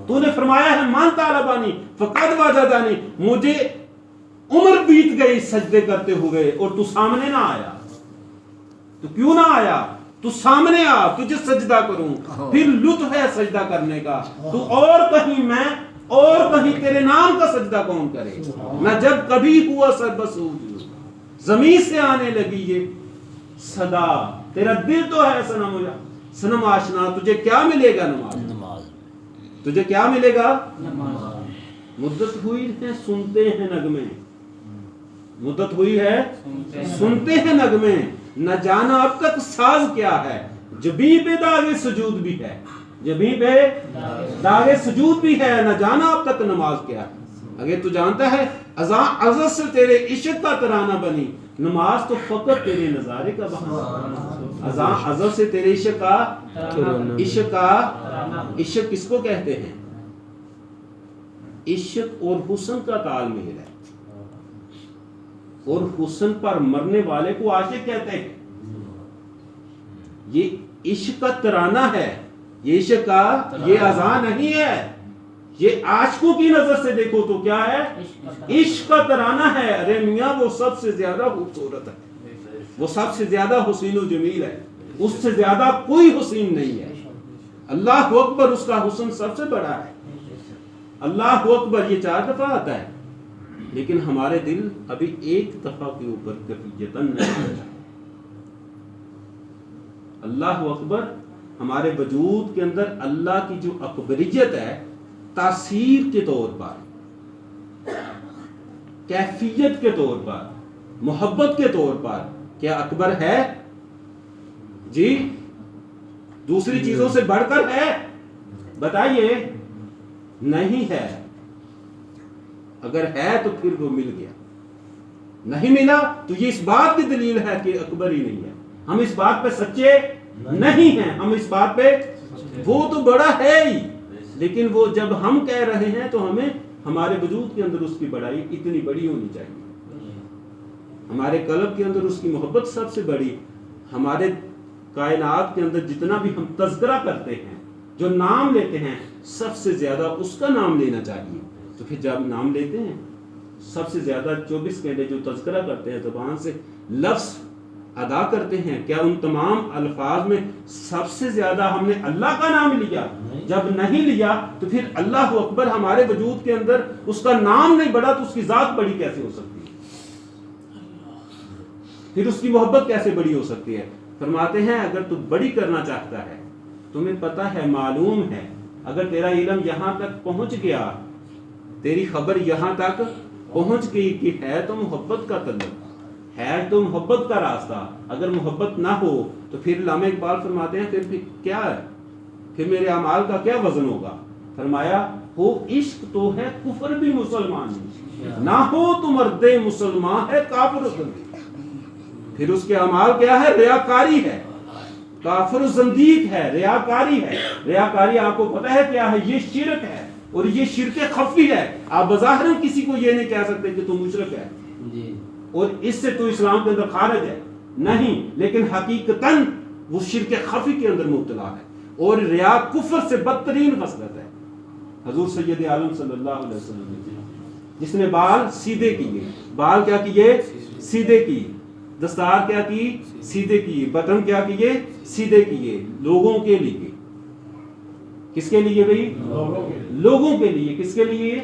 تو نے فرمایا ہے من طالبانی فقد وجدانی، مجھے عمر بیت گئی سجدے کرتے ہوئے اور تو سامنے نہ آیا. تو کیوں نہ آیا؟ تو سامنے آ، تجھے سجدہ کروں. پھر لطف ہے سجدہ کرنے کا. تو اور کہیں میں اور کہیں تیرے نام کا سجدہ کون کرے؟ نہ جب کبھی ہوا سر بسود زمین سے آنے لگی یہ صدا، تیرا دل تو ہے صنم آشنا، تجھے کیا ملے گا؟ نماز. تجھے کیا ملے گا؟ مدت ہوئی ہے سنتے ہیں نغمے، مدت ہوئی ہے سنتے ہیں نغمے، نہ جانا اب تک ساز کیا ہے. جبیں پہ داغ سجود بھی ہے، جبیں پہ داغ سجود بھی ہے، نہ جانا اب تک نماز کیا ہے. اگر تو جانتا ہے اذان سے تیرے عشق کا ترانہ بنی، نماز تو فقط تیرے نظارے کا بہانہ. اذان سے تیرے عشق کا عشق کس کو کہتے ہیں؟ عشق اور حسن کا تال میل ہے، اور حسن پر مرنے والے کو عاشق کہتے ہیں. یہ عشق کا ترانہ ہے، یہ عشق کا، یہ اذان نہیں ہے. یہ عاشقوں کی نظر سے دیکھو تو کیا ہے؟ عشق کا ترانہ ہے. ارے میاں وہ سب سے زیادہ خوبصورت ہے، وہ سب سے زیادہ حسین و جمیل ہے، اس سے زیادہ کوئی حسین نہیں ہے. اللہ اکبر، اس کا حسن سب سے بڑا ہے. اللہ اکبر یہ 4 دفعہ آتا ہے، لیکن ہمارے دل ابھی 1 دفعہ کے اوپر کفیتاً نہیں آتا. اللہ اکبر ہمارے وجود کے اندر اللہ کی جو اکبریت ہے، تاثیر کے طور پر، کیفیت کے طور پر، محبت کے طور پر، کیا اکبر ہے؟ جی دوسری چیزوں سے بڑھ کر ہے؟ بتائیے. نہیں ہے. اگر ہے تو پھر وہ مل گیا، نہیں ملا تو یہ اس بات کی دلیل ہے کہ اکبر ہی نہیں ہے. ہم اس بات پہ سچے نہیں ہیں، ہم اس بات پہ، وہ تو بڑا ہے ہی، لیکن وہ جب ہم کہہ رہے ہیں تو ہمیں ہمارے وجود کے اندر اس کی بڑائی اتنی بڑی ہونی چاہیے، ہمارے قلب کے اندر اس کی محبت سب سے بڑی. ہمارے کائنات کے اندر جتنا بھی ہم تذکرہ کرتے ہیں، جو نام لیتے ہیں، سب سے زیادہ اس کا نام لینا چاہیے. تو پھر جب نام لیتے ہیں سب سے زیادہ 24 گھنٹے جو تذکرہ کرتے ہیں، زبان سے لفظ ادا کرتے ہیں، کیا ان تمام الفاظ میں سب سے زیادہ ہم نے اللہ کا نام لیا؟ جب نہیں لیا تو پھر اللہ اکبر ہمارے وجود کے اندر اس کا نام نہیں بڑھا تو اس کی ذات بڑی کیسے ہو سکتی ہے؟ پھر اس کی محبت کیسے بڑی ہو سکتی ہے؟ فرماتے ہیں اگر تو بڑی کرنا چاہتا ہے، تمہیں پتہ ہے، معلوم ہے، اگر تیرا علم یہاں تک پہنچ گیا، تیری خبر یہاں تک پہنچ گئی کہ ہے تو محبت کا طلب، ہے تو محبت کا راستہ، اگر محبت نہ ہو تو پھر علامہ اقبال فرماتے ہیں پھر کیا ہے؟ پھر میرے اعمال کا کیا وزن ہوگا؟ فرمایا ہو عشق تو ہے کفر بھی مسلمان، نہ ہو تو مرد مسلمان ہے کافر و زندیق. پھر اس کے اعمال کیا ہے؟ ریاکاری ہے، کافر و زندیق ہے، ریاکاری ہے. ریاکاری آپ کو پتہ ہے کیا ہے؟ یہ شرک ہے، اور یہ شرک خفی ہے. آپ بظاہر کسی کو یہ نہیں کہہ سکتے کہ تو مشرک ہے اور اس سے تو اسلام کے اندر خارج ہے، نہیں، لیکن حقیقتاً وہ شرک خفی کے اندر مبتلا ہے، اور ریا کفر سے بدترین خصلت ہے. حضور سید عالم صلی اللہ علیہ وسلم جس نے بال سیدھے کیے، بال کیا کیے؟ سیدھے کیے. دستار کیا کی؟ سیدھے کیے. بٹن کیا کیے؟ سیدھے کیے. لوگوں کے لیے. کس کے لیے بھئی؟ لوگوں کے لیے. کس کے لیے؟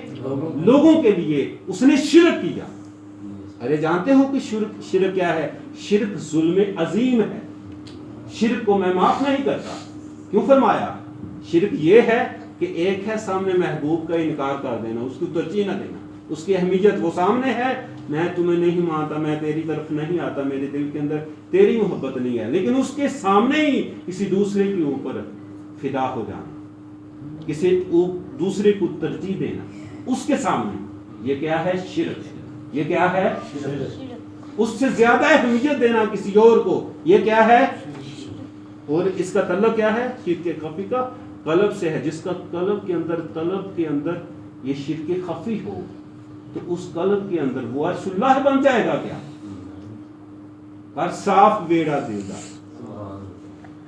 لوگوں کے لیے. اس نے شرک کیا. ارے جانتے ہو کہ شرک کیا ہے؟ شرک ظلم عظیم ہے. شرک کو میں معاف نہیں کرتا. کیوں فرمایا؟ شرک یہ ہے کہ ایک ہے سامنے محبوب کا انکار کر دینا، اس کو ترجیح نہ دینا. اس کی اہمیت وہ سامنے ہے، میں تمہیں نہیں مانتا، میں تیری طرف نہیں آتا، میرے دل کے اندر تیری محبت نہیں ہے، لیکن اس کے سامنے ہی کسی دوسرے کے اوپر فدا ہو جانا، کسی دوسرے کو ترجیح دینا اس کے سامنے، یہ کیا ہے؟ شرک. یہ کیا ہے؟ اس سے زیادہ اہمیت دینا کسی اور کو، یہ کیا ہے؟ اور اس کا تعلق کیا ہے؟ شرک خفی کا قلب سے ہے. جس کا قلب کے اندر طلب کے اندر یہ شرک خفی ہو تو اس قلب کے اندر وہ عرش اللہ بن جائے گا کیا؟ ہر صاف بیڑا دے گا.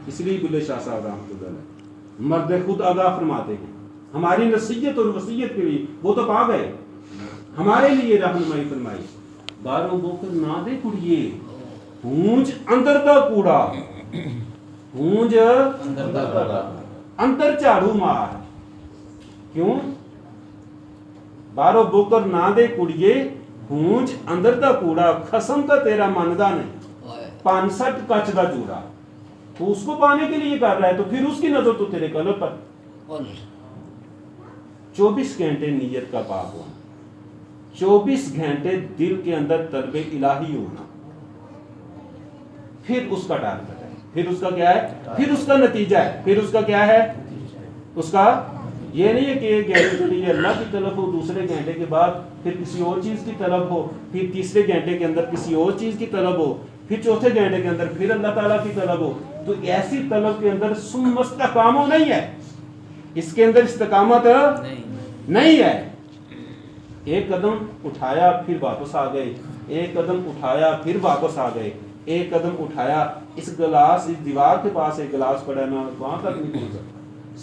اس لیے بلے شاہ صاحب رحمۃ اللہ علیہ مرد خود آگاہ فرماتے ہیں ہماری نصیحت اور وصیت کے لیے، وہ تو پا گئے، ہمارے لیے رہنمائی فرمائی. باروں بوکر نہ دے کڑیے ہونج اندر دا کوڑا، ہونج اندر جھاڑو مار. کیوں؟ بارو بوکر نہ دے کڑیے ہونج اندر دا کوڑا، خسم کا تیرا ماندا نہیں 65 کچ دا جوڑا. تو اس کو پانے کے لیے کر رہا ہے تو پھر اس کی نظر تو تیرے قلب پر. 24 گھنٹے نیت کا پاک ہونا، 24 گھنٹے دل کے اندر طلب الہی ہونا، پھر اس کا ٹارگٹ ہے، پھر اس کا کیا ہے، پھر اس کا نتیجہ ہے، پھر اس کا کیا ہے، اس کا یہ نہیں ہے کہ ایک گھنٹے کے لیے اللہ کی طلب ہو، دوسرے گھنٹے کے بعد پھر کسی اور چیز کی طلب ہو، پھر تیسرے گھنٹے کے اندر کسی اور چیز کی طلب ہو، پھر چوتھے گھنٹے کے اندر پھر اللہ تعالیٰ کی طلب ہو. تو ایسی طلب کے اندر ثم استقاموا نہیں ہے، اس کے اندر استقامت نہیں ہے. ایک قدم اٹھایا پھر واپس آ گئے، ایک قدم اٹھایا پھر واپس آ گئے، ایک قدم اٹھایا اس گلاس، اس دیوار کے پاس ایک گلاس پڑا ہے میں وہاں تک نہیں پہنچ سکتا.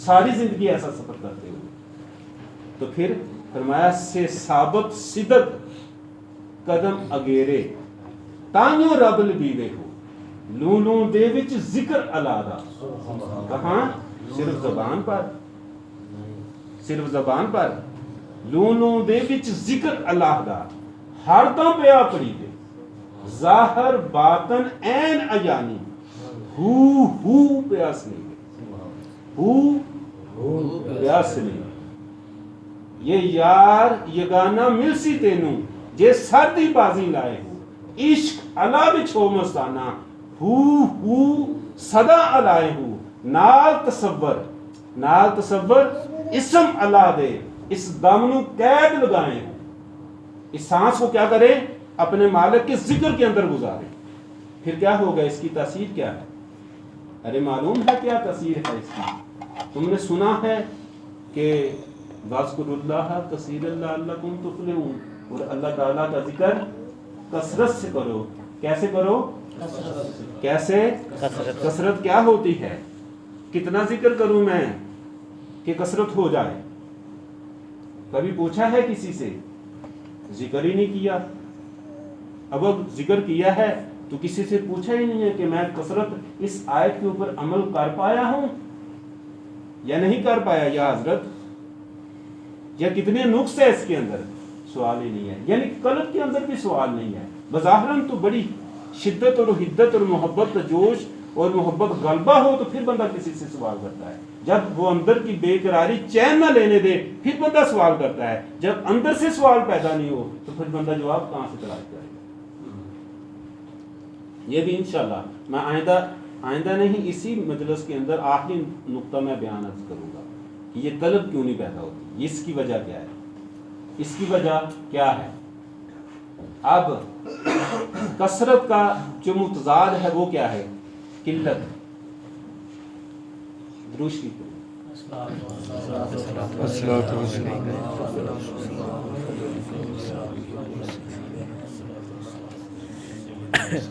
ساری زندگی ایسا سفر کرتے ہوئے تو پھر فرمایا سے ثابت صدق قدم اگیرے تانیو رب لبیوے ہو لونوں دے وچ ذکر علادا. کہاں؟ صرف زبان پر، صرف زبان پر. لونوں دے وچ ذکر علادا ہر دم پیا پڑی دے، ظاہر باطن عین عیانی ہو پیاس نہیں، ہو پیاس نہیں. یہ یار یگانہ ملسی تینوں جے سردی بازی لائے ہو، عشق علا بچھو مستانہ ہو صدا علائے ہو. نال تصور اسم علا دے، اس دم نو قید لگائے ہو، اس سانس کو کیا کرے، اپنے مالک کے ذکر کے اندر گزارے. پھر کیا ہوگا، اس کی تاثیر کیا ہے؟ ارے معلوم ہے کیا تاثیر ہے اس کی؟ تم نے سنا ہے کہ واذکروا اللہ کثیرا لعلکم تفلحون، اور اللہ تعالیٰ کا ذکر کثرت سے کرو. کیسے کرو؟ کیسے؟ کثرت کیا ہوتی ہے؟ کتنا ذکر کروں میں کہ کثرت ہو جائے؟ کبھی پوچھا ہے کسی سے؟ ذکر ہی نہیں کیا. اب ذکر کیا ہے تو کسی سے پوچھا ہی نہیں ہے کہ میں کثرت اس آیت کے اوپر عمل کر پایا ہوں یا نہیں کر پایا یا حضرت، یا کتنے نقص ہے اس کے اندر. سوال ہی نہیں ہے، یعنی قلب کے اندر بھی سوال نہیں ہے. بظاہراً تو بڑی شدت اور حدت اور محبت، جوش اور محبت غلبہ ہو تو پھر بندہ کسی سے سوال کرتا ہے. جب وہ اندر کی بے قراری چین نہ لینے دے پھر بندہ سوال کرتا ہے. جب اندر سے سوال پیدا نہیں ہو تو پھر بندہ جواب کہاں سے تلاش کرے گا؟ یہ بھی انشاءاللہ میں آئندہ نہیں اسی مجلس کے اندر آخری نقطہ میں بیان عرض کروں گا کہ یہ طلب کیوں نہیں پیدا ہوتی، اس کی وجہ کیا ہے، اس کی وجہ کیا ہے. اب کثرت کا جو متضاد ہے وہ کیا ہے؟ قلت. دروشی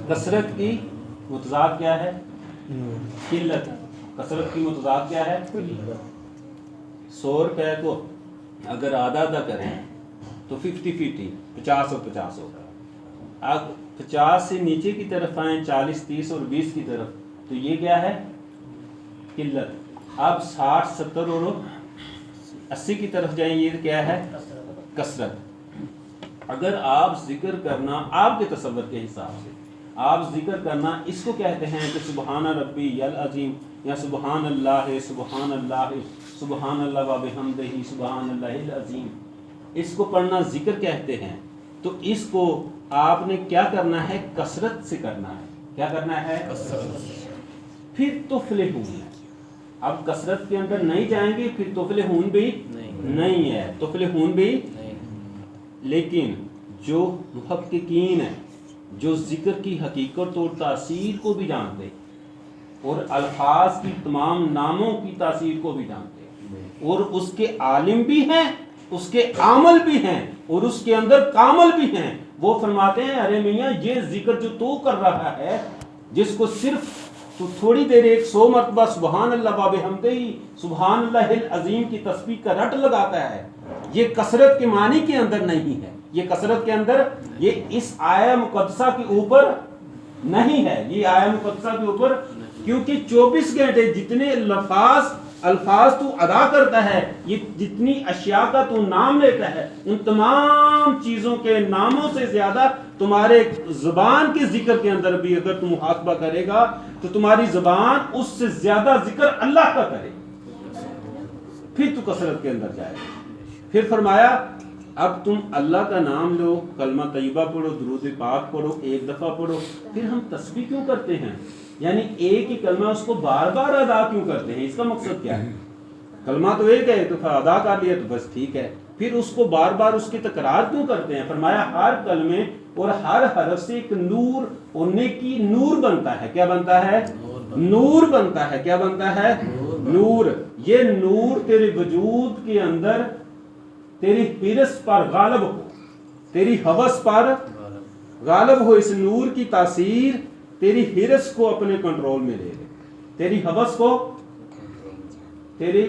کثرت کی متضاد کیا ہے؟ قلت. کثرت کی متضاد کیا ہے؟ 100 روپے کو اگر آدھا کریں تو 50-50 50 اور 50 ہوگا. اب 50 سے نیچے کی طرف آئیں 40 30 اور 20 کی طرف تو یہ کیا ہے؟ قلت. اب 60 70 اور 80 کی طرف جائیں یہ کیا ہے؟ کثرت. اگر آپ ذکر کرنا آپ کے تصور کے حساب سے آپ ذکر کرنا اس کو کہتے ہیں کہ سبحان ربی العظیم یا سبحان اللہ سبحان اللہ سبحان اللہ و بحمدہ سبحان اللہ العظیم، اس کو پڑھنا ذکر کہتے ہیں. تو اس کو آپ نے کیا کرنا ہے؟ کثرت سے کرنا ہے. کیا کرنا ہے؟ پھر تفلحون ہے. اب کثرت کے اندر نہیں جائیں گے پھر تفلحون بھی نہیں ہے، تفلحون بھی. لیکن جو محققین ہیں جو ذکر کی حقیقت اور تاثیر کو بھی جانتے اور الفاظ کی تمام ناموں کی تاثیر کو بھی جانتے اور اس کے عالم بھی ہیں اس کے عامل بھی ہیں اور اس کے اندر کامل بھی ہیں. وہ فرماتے ہیں ارے میاں یہ ذکر جو تو کر رہا ہے، جس کو صرف تو تھوڑی دیر 100 مرتبہ سبحان اللہ وبحمدہ سبحان اللہ العظیم کی تسبیح کا رٹ لگاتا ہے، یہ کثرت کے معنی کے اندر نہیں ہے. یہ کثرت کے اندر یہ اس آیہ مقدسہ کے اوپر نہیں ہے. یہ آیہ مقدسہ کے اوپر، کیونکہ 24 گھنٹے جتنے الفاظ تو ادا کرتا ہے، یہ جتنی اشیاء کا تو نام لیتا ہے، ان تمام چیزوں کے ناموں سے زیادہ تمہارے زبان کے ذکر کے اندر بھی اگر تم محاسبہ کرے گا تو تمہاری زبان اس سے زیادہ ذکر اللہ کا کرے، پھر تو کثرت کے اندر جائے گا. پھر فرمایا اب تم اللہ کا نام لو، کلمہ طیبہ پڑھو، درود پاک پڑھو، ایک دفعہ پڑھو. پھر ہم تسبیح کیوں کرتے ہیں؟ یعنی ایک ہی کلمہ اس کو بار بار ادا کیوں کرتے ہیں؟ اس کا مقصد کیا ہے؟ کلمہ تو ایک ہے تو ادا کر لیا تو بس ٹھیک ہے، پھر اس کو بار بار اس کی تکرار کیوں کرتے ہیں؟ فرمایا ہر کلمے اور ہر حرف سے ایک نور اور نیکی نور بنتا ہے. کیا بنتا ہے؟ نور بنتا ہے. کیا بنتا ہے؟ نور. یہ نور تیرے وجود کے اندر تیری حرص پر غالب ہو، تیری ہوس پر غالب ہو. اس نور کی تاثیر تیری حرص کو اپنے کنٹرول میں لے لے، تیری ہوس کو، تیری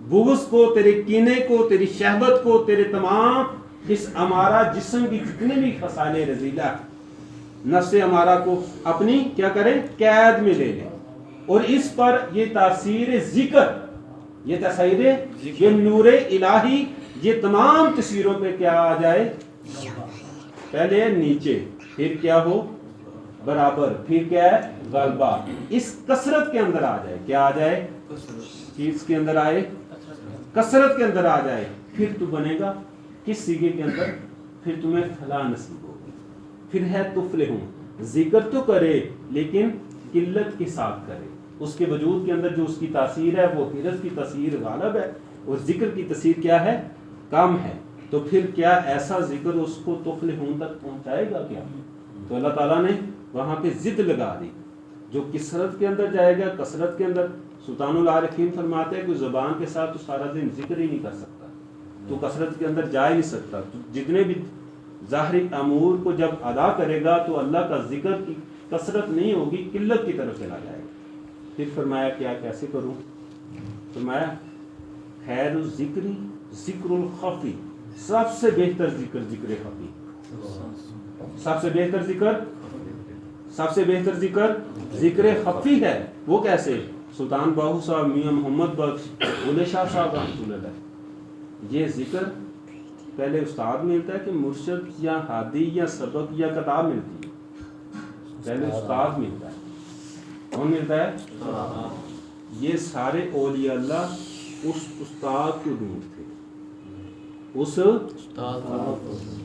بغض کو، تیرے کینے کو، تیری شہوت کو، تیرے تمام اس ہمارا جسم کی جتنے بھی خصال رذیلہ نفس ہمارا کو اپنی کیا کرے؟ قید میں لے لے. اور اس پر یہ تاثیر ذکر، یہ تاثیر، یہ نور الہی، یہ تمام تصویروں پہ کیا آ جائے؟ پہلے نیچے، پھر کیا ہو؟ برابر، پھر کیا ہے؟ غلبہ. اس کثرت کے اندر آ جائے. کیا آ جائے؟ چیز کے اندر آئے، کثرت کے اندر آ جائے. پھر تو بنے گا کس سیگے کے اندر؟ پھر تمہیں فلاح نصیب ہوگی. پھر ہے تفلحون. ذکر تو کرے لیکن قلت کے ساتھ کرے. اس کے وجود کے اندر جو اس کی تاثیر ہے وہ حرص کی تاثیر غالب ہے اور ذکر کی تاثیر کیا ہے؟ کم ہے. تو پھر کیا ایسا ذکر اس کو تفلحون تک پہنچائے گا کیا؟ تو اللہ تعالیٰ نے وہاں پہ ضد لگا دی. جو کثرت کے اندر جائے گا، کثرت کے اندر سلطان العارفین فرماتے ہیں کہ زبان کے ساتھ تو سارا دن ذکر ہی نہیں کر سکتا، تو کثرت کے اندر جا ہی نہیں سکتا. تو جتنے بھی ظاہری امور کو جب ادا کرے گا تو اللہ کا ذکر کی کثرت نہیں ہوگی، قلت کی طرف چلا جائے گا. پھر فرمایا کیا کیسے کروں؟ فرمایا خیر الذکری ذکر الخفی. سب سے بہتر ذکر ذکر خفی. سب سے بہتر ذکر، سب سے بہتر ذکر ذکر خفی ہے. وہ کیسے؟ سلطان باہو صاحب، میاں محمد بخش، بلے شاہ صاحب رحمۃ اللہ علیہ، یہ ذکر پہلے استاد ملتا ہے کہ مرشد یا ہادی یا سبق یا کتاب ملتی ہے؟ پہلے استاد ملتا ہے. کون ملتا ہے؟ یہ سارے اولیاء اللہ اس استاد کو دور تھے. اس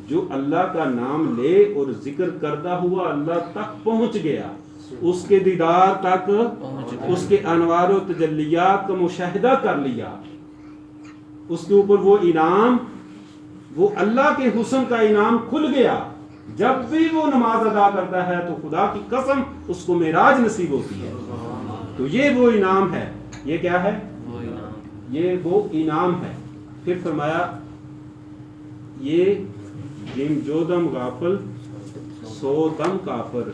جو اللہ کا نام لے اور ذکر کرتا ہوا اللہ تک پہنچ گیا، اس کے دیدار تک، اس کے انوار و تجلیات کا مشاہدہ کر لیا، اس کے اوپر وہ انعام، وہ اللہ کے حسن کا انعام کھل گیا. جب بھی وہ نماز ادا کرتا ہے تو خدا کی قسم اس کو معراج نصیب ہوتی ہے. تو یہ وہ انعام ہے. یہ کیا ہے؟ یہ وہ انعام ہے. پھر فرمایا یہ جم جو دم غافل سو دم کافر،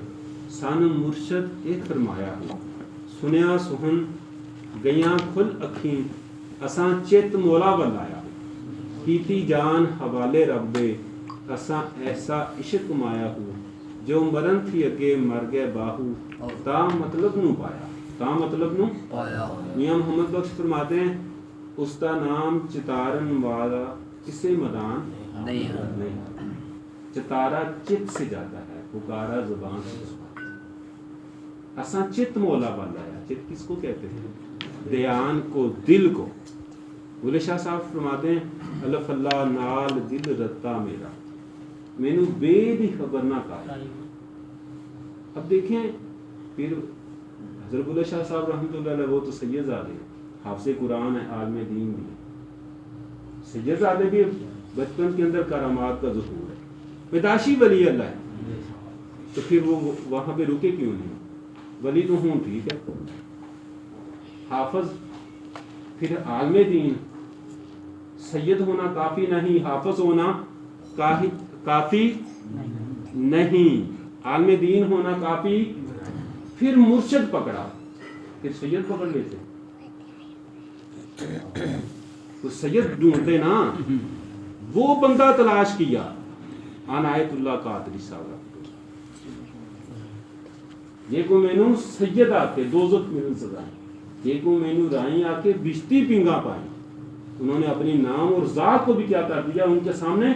سن مرشد اے فرمایا ہو، سنیا سہن گیاں کھل اکھیں اساں چت مولا بلایا، کیتی جان حوالے ربے اساں ایسا عشق مایا ہو، جو مرن تھی اگے مر گئے باہو، تا مطلب نو پایا، تا مطلب نو پایا. میاں محمد بخش فرماتے ہیں اس کا نام چتارن والا کسے مدان نہیں، چتارا چت سے جاتا ہے، پکارا زبان سے. اساں چت مولا بلایا. چت کس کو کہتے ہیں؟ دیان کو، دل کو. بلے شاہ صاحب فرماتے ہیں الف اللہ نال دل رتا میرا، مینو بے دی خبر نہ کہا. اب دیکھیں پھر حضرت بلے شاہ صاحب رحمۃ اللہ علیہ وہ تو سید زادے ہیں، حافظ قرآن ہے، عالم دین بھی ہے. سید زادے بھی بچپن کے اندر کرامات کا ظہور ہے، پیدائشی ولی اللہ ہے. تو پھر وہ وہاں پہ رکے کیوں نہیں؟ ولی تو ہوں ٹھیک ہے، حافظ، پھر عالم دین، سید ہونا کافی نہیں، حافظ ہونا کافی نہیں، عالم دین ہونا کافی، پھر مرشد پکڑا، پھر سید پکڑ لیتے، تو سید ڈھونڈتے نا، وہ بندہ تلاش کیا، عنایت اللہ قادری صاحب، یہ کو میں نو سید آکے دوزخ میں سزا، یہ کو میں نو رائیں آکے بشتی پنگا پائیں، انہوں نے اپنی نام اور ذات کو بھی کیا کر دیا، ان کے سامنے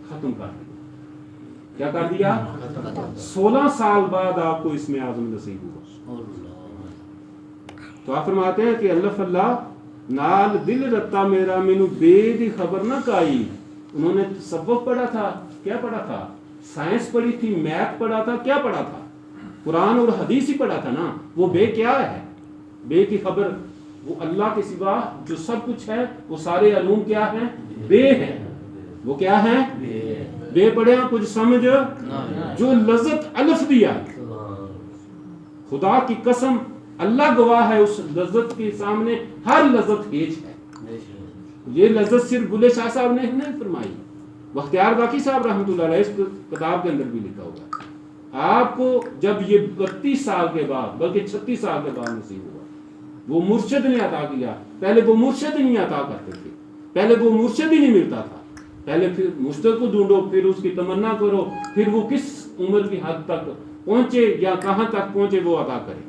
ختم کر دیا، کیا کر دیا؟ 16 سال بعد آپ کو اسم اعظم نصیب ہوا، تو آپ فرماتے ہیں کہ اللہ فاللہ نال دل رتا میرا مینو بے دی خبر نہ کائی، انہوں نے تصوف پڑھا تھا، کیا پڑھا تھا؟ سائنس پڑھی تھی، میتھ پڑھا تھا، کیا پڑھا تھا؟ قرآن اور حدیث ہی پڑھا تھا نا، وہ بے کیا ہے؟ بے کی خبر، وہ اللہ کے سوا جو سب کچھ ہے وہ سارے علوم کیا ہیں؟ بے ہیں، وہ کیا ہیں؟ بے پڑھے ہیں کچھ سمجھ، جو لذت الف دیا، خدا کی قسم اللہ گواہ ہے، اس لذت کے سامنے ہر لذت ہیچ ہے، یہ لذت صرف بلے شاہ صاحب نے نہیں فرمائی، بختیار باقی صاحب رحمۃ اللہ علیہ اس کتاب کے اندر بھی لکھا ہوگا، آپ کو جب یہ 32 سال کے بعد بلکہ 36 سال کے بعد نصیب ہوا، وہ مرشد نے عطا کیا، پہلے وہ مرشد نہیں عطا کرتے تھے، پہلے وہ مرشد ہی نہیں ملتا تھا، پہلے پھر مرشد کو ڈھونڈو، پھر اس کی تمنا کرو، پھر وہ کس عمر کی حد تک پہنچے یا کہاں تک پہنچے وہ عطا کرے،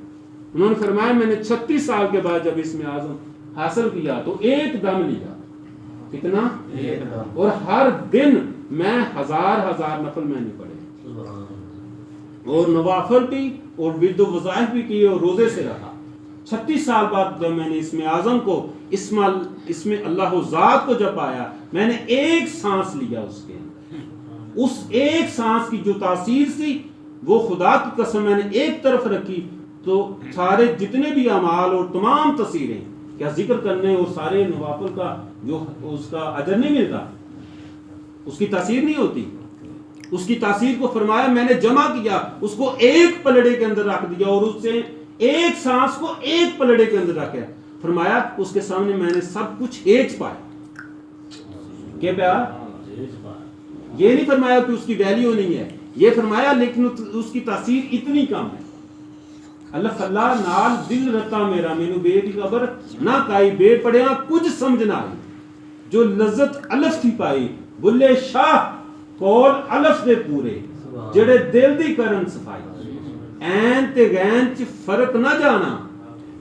انہوں نے فرمایا میں نے 36 سال کے بعد جب اسم اعظم حاصل کیا تو ایک دم لیا، کتنا؟ اور ہر دن میں 1000 نفل میں نہیں پڑھے، اور نوافل بھی اور ورد و وظائف بھی کیے اور روزے سے رہا، 36 سال بعد جب میں نے اسم اعظم کو، اسم اللہ ذات کو جب پایا، میں نے ایک سانس لیا اس کے اندر، اس ایک سانس کی جو تاثیر تھی وہ خدا کی قسم میں نے ایک طرف رکھی تو سارے جتنے بھی اعمال اور تمام تاثیریں کیا ذکر کرنے اور سارے نوافل کا جو اس کا اجر نہیں ملتا، اس کی تاثیر نہیں ہوتی، اس کی تاثیر کو فرمایا میں نے جمع کیا، اس کو ایک پلڑے کے اندر رکھ دیا، اور اس سے ایک سانس کو ایک پلڑے کے اندر رکھا، فرمایا اس کے سامنے میں نے سب کچھ ہیچ پایا، کیا پایا؟ یہ نہیں فرمایا کہ اس کی ویلیو نہیں ہے، یہ فرمایا لیکن اس کی تاثیر اتنی کم ہے، اللہ فاللہ نال دل رتا میرا مینو بے دی خبر نہ کائی، بے پڑھیا کچھ سمجھ نہ آئی، جو لذت الف تھی پائی، بلے شاہ کول الف دے پورے، جڑے دل دی کرن صفائی، این تے غین چ فرق نہ جانا،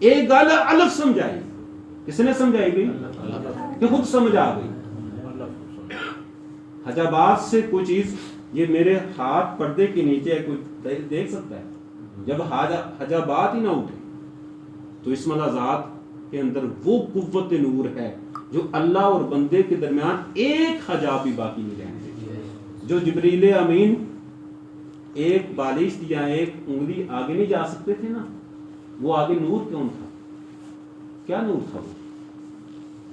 ایک گل الف سمجھائی، کس نے سمجھائی گئی؟ کہ خود سمجھ آ گئی، حجابات سے کوئی چیز، یہ میرے ہاتھ پردے کے نیچے ہے، کوئی دیکھ سکتا ہے، جب حجابات ہی نہ اٹھے تو اسم اللہ ذات کے اندر وہ قوت نور ہے جو اللہ اور بندے کے درمیان ایک حجاب بھی باقی نہیں رہنے، جو جبریل امین ایک بالش یا ایک انگلی آگے نہیں جا سکتے تھے نا، وہ آگے نور کیوں تھا؟ کیا نور تھا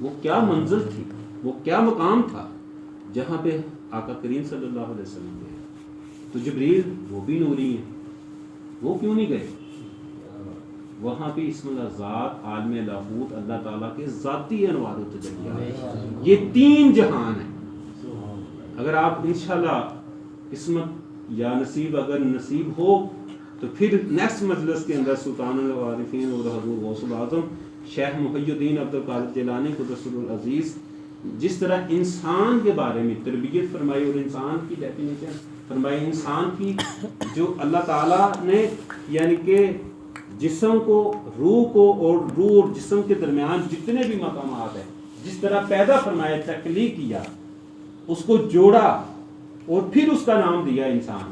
وہ کیا منزل تھی، وہ کیا مقام تھا جہاں پہ آقا کریم صلی اللہ علیہ وسلم گئے، تو جبریل وہ بھی نوری ہیں، وہ کیوں نہیں گئے وہاں پہ؟ اسم اللہ ذات، عالم لاہوت، اللہ تعالیٰ کے ذاتی انوار و تجلیات، یہ 3 جہان ہیں، اگر آپ انشاءاللہ قسمت یا نصیب اگر نصیب ہو تو پھر نیکسٹ مجلس کے اندر سلطان العارفین اور حضور غوث الاعظم شیخ محی الدین عبد القادر جیلانی قدس العزیز جس طرح انسان کے بارے میں تربیت فرمائی اور انسان کی ڈیفینیشن فرمائی، انسان کی جو اللہ تعالیٰ نے یعنی کہ جسم کو، روح کو اور روح اور جسم کے درمیان جتنے بھی مقامات ہیں جس طرح پیدا فرمایا، تخلیق کیا، اس کو جوڑا اور پھر اس کا نام دیا انسان،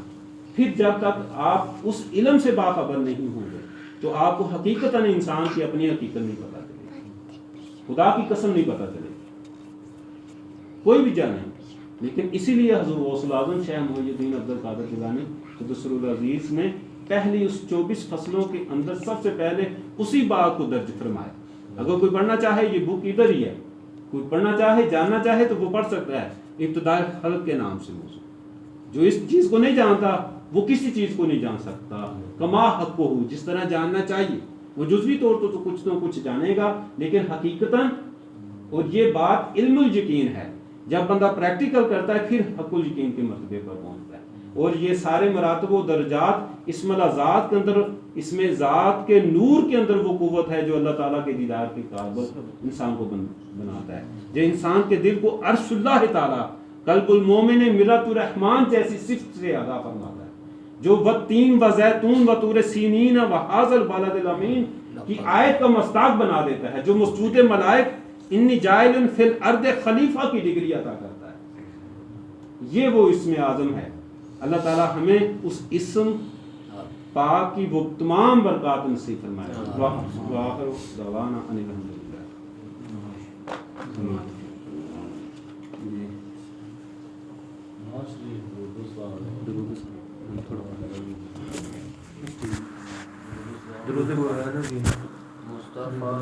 پھر جب تک آپ اس علم سے باخبر نہیں ہوں گے تو آپ کو حقیقتاً انسان کی اپنی حقیقت نہیں پتہ چلے، خدا کی قسم نہیں پتہ چلے، کوئی بھی جانے، لیکن اسی لیے حضور غوث الاعظم شیخ محی الدین عبد القادر جیلانی قدس العزیز نے پہلی اس 24 فصلوں کے اندر سب سے پہلے اسی بات کو درج فرمایا۔ اگر کوئی پڑھنا چاہے یہ بک ادھر ہی ہے، کوئی پڑھنا چاہے جاننا چاہے تو وہ پڑھ سکتا ہے، ابتداء خلق کے نام سے موضوع۔ جو اس چیز کو نہیں جانتا وہ کسی چیز کو نہیں جان سکتا، کما حق کو ہو، جس طرح جاننا چاہیے، وہ جزوی طور تو کچھ نہ کچھ جانے گا لیکن حقیقتاً اور یہ بات علم الیقین ہے. جب بندہ پریکٹیکل کرتا ہے پھر حق الیقین کے مرتبے پر پہنچتا ہے. اور یہ سارے مراتب و درجات اسم اللہ ذات کے اندر، اس میں ذات کے نور کے اندر وہ قوت ہے جو اللہ تعالیٰ کے دیدار کے قابل انسان کو بناتا ہے، جو انسان کے دل کو عرش اللہ تعالیٰ قلب المومن ملت الرحمان جیسی صفت سے عطا فرماتا ہے، جو والتین و زیتون و طور سینین و ھذا البلد الامین کی آیت کا مصداق بنا دیتا ہے، جو مسجود ملائک انی جاعل فی الارض خلیفہ کی ڈگری عطا کرتا ہے. یہ وہ اسم اعظم ہے. اللہ تعالیٰ ہمیں اس اسم پاک کی وہ تمام برکات نصیب فرمائے. وآخر دعوانا ان الحمدللہ. مصطفیٰ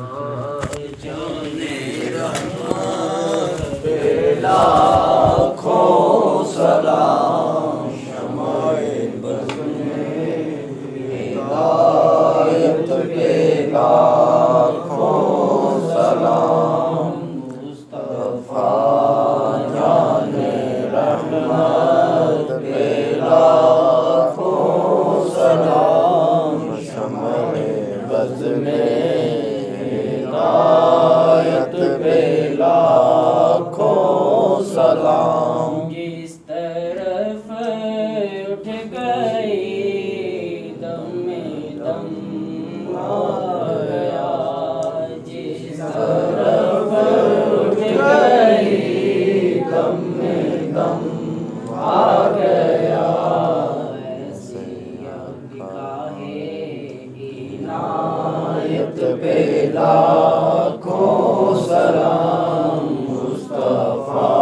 جانے رحمت پہ لاکھوں سلام، شمع بزم ہدایت پہ لاکھوں سلام، مصطفیٰ جانے رحمت پہ لاکھوں سلام، شمع بزم ہدایت پہ لاکھوں سلام. جس طرف اٹھ گئی دم دم آ گیا، جس طرف اٹھ گئی دم دم آ گیا، ایسی گاہ عنایت پہ لاکھوں سلام، مصطفیٰ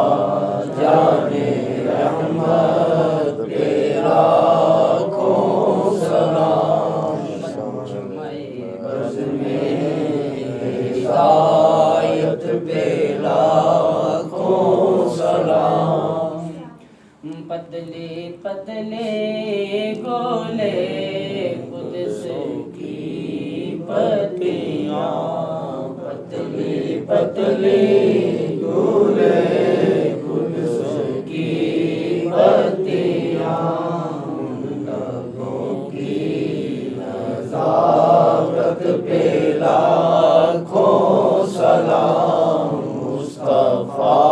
جانے رحمت پہ لاکھوں سلام، شمع بزم ہدایت پہ لاکھوں سلام. پتلے پتلے گولے قدس کی پتیاں، پتلی پتلی گولے قدس کی پتیاں، لبوں کی نزاکت پہ لاکھوں سلام، مصطفیٰ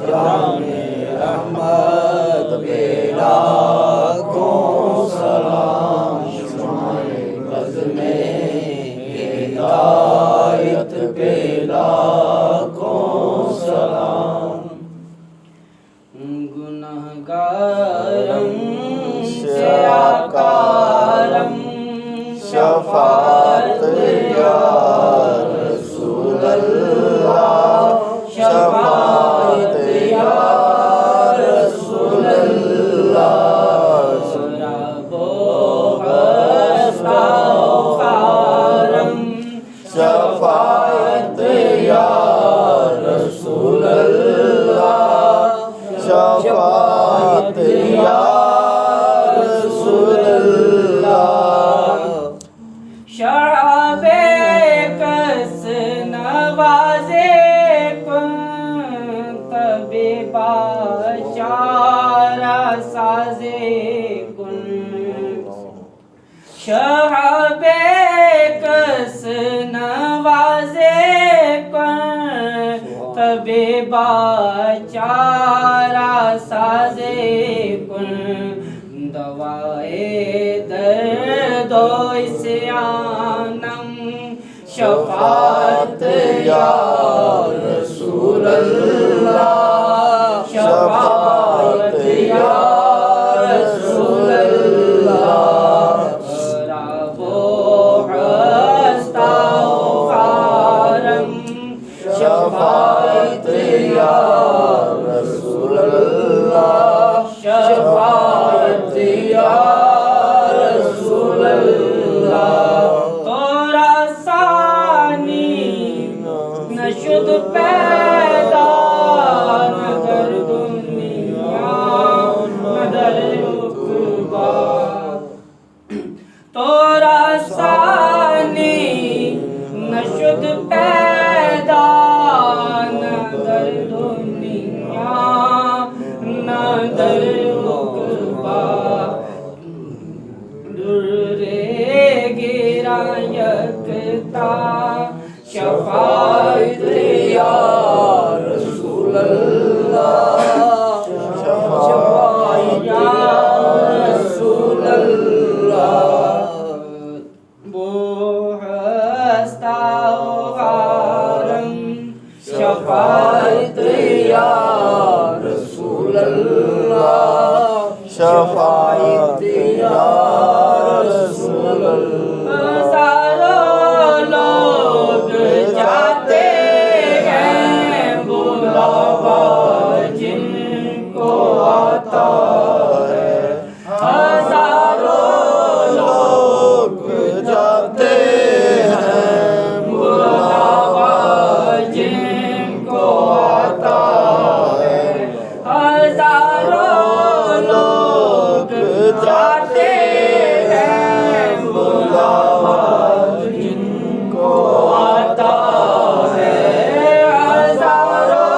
جانے رحمت پہ لاکھوں سلام، شمع بزم ہدایت پہ لاکھوں سلام. گنہگارم سے آکارم شفاعت یا رسول اللہ، شفاعت یا رسول اللہ، رب و ہستہ و خارم، شفاعت یا رسول اللہ، شفاعت یا رسول اللہ. شراب کس نوازے کن طبیبا چارہ سازے کن، شراب کس نوازے کن طبیبا چارہ سازے کن، دوائے درد و عصیانم، شفاعت یا رسول اللہ، شفاعت یا رسول اللہ، رب و ہستہ و خارم، شفاعت یا رسول اللہ، شفاعت یا رسول اللہ. تو ثانی شفاعت یا رسول اللہ ہزاروں لوگ جاتے ہیں بلاوا جن کو آتا ہے ہزاروں لوگ جاتے ہیں بلاوا جن کو آتا ہے ہزاروں لوگ جاتے ہیں بلاوا جن کو آتا ہے ہزاروں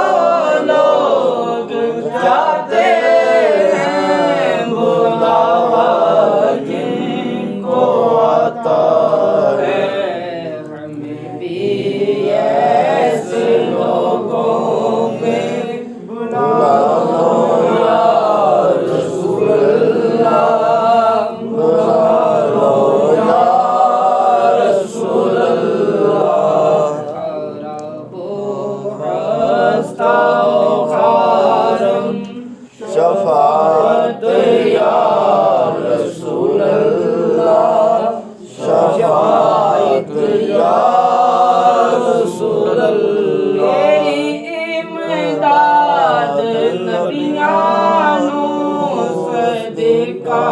لوگ جاتے ہیں بلاوا جن کو آتا ہے ہمیں بھی ایسے لوگوں میں بلا لو یا رسول اللہ بلا لو یا رسول اللہ عرب و خستہ و خارم شفاعت یا رسول اللہ شفاعت یا رسول اللہ تیری امداد نبیانوں صدقہ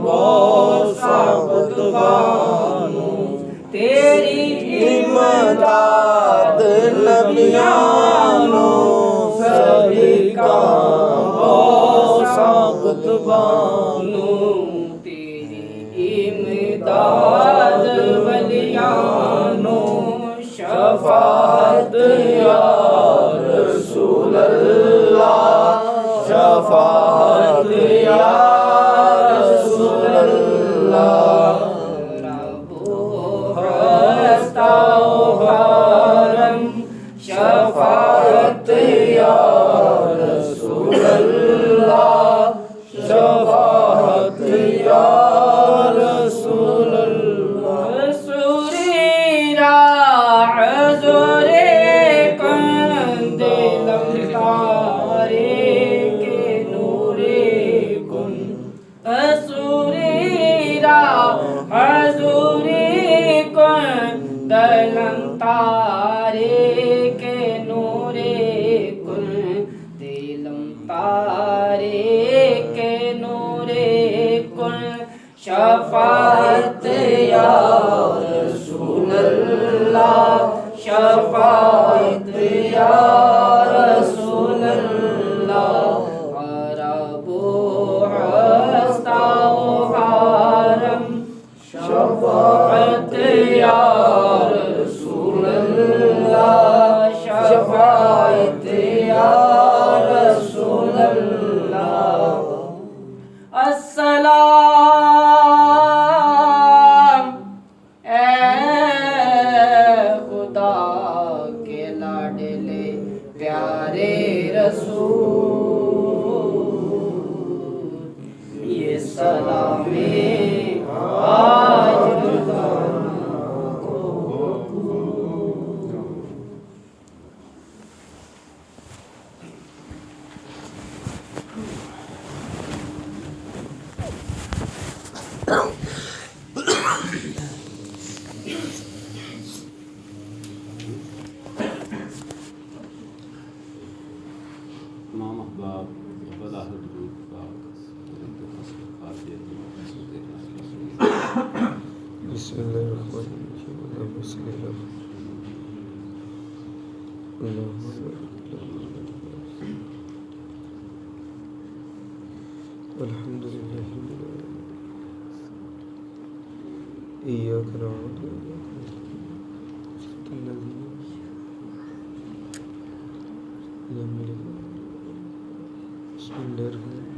غوث قطبانوں تیری امداد نبیانوں صدقہ غوث قطبانوں تیری امداد ولیانوں شفاعت یا رسول اللہ شفاعت یا رسول اللہ رب و خستہ و حرم شفاعت یا رسول اللہ شفاعت یا رسول اللہ سوری راہ حضورِ کن دلم تارے کے نورِ کن سوری راہ حضورِ کن دلم تارے کے نورِ کن دلم تارے کے نورِ کن شفاعت یا رسول اللہ شفاعت یا رسول اللہ عرب و خستہ و حرم شفاعت یا رسول اللہ شفاعت یا رسول اللہ السلام اے خدا کے لاڈلے پیارے رسول یہ سلام آج تمام احباب بلاحت روح کا بسم اللہ الرحمن الرحیم اللہم صلی اللہ اللہم الحمد للہ رب العالمین ایاک نعبد و ایاک نستعین بسم اللہ الرحمن الرحیم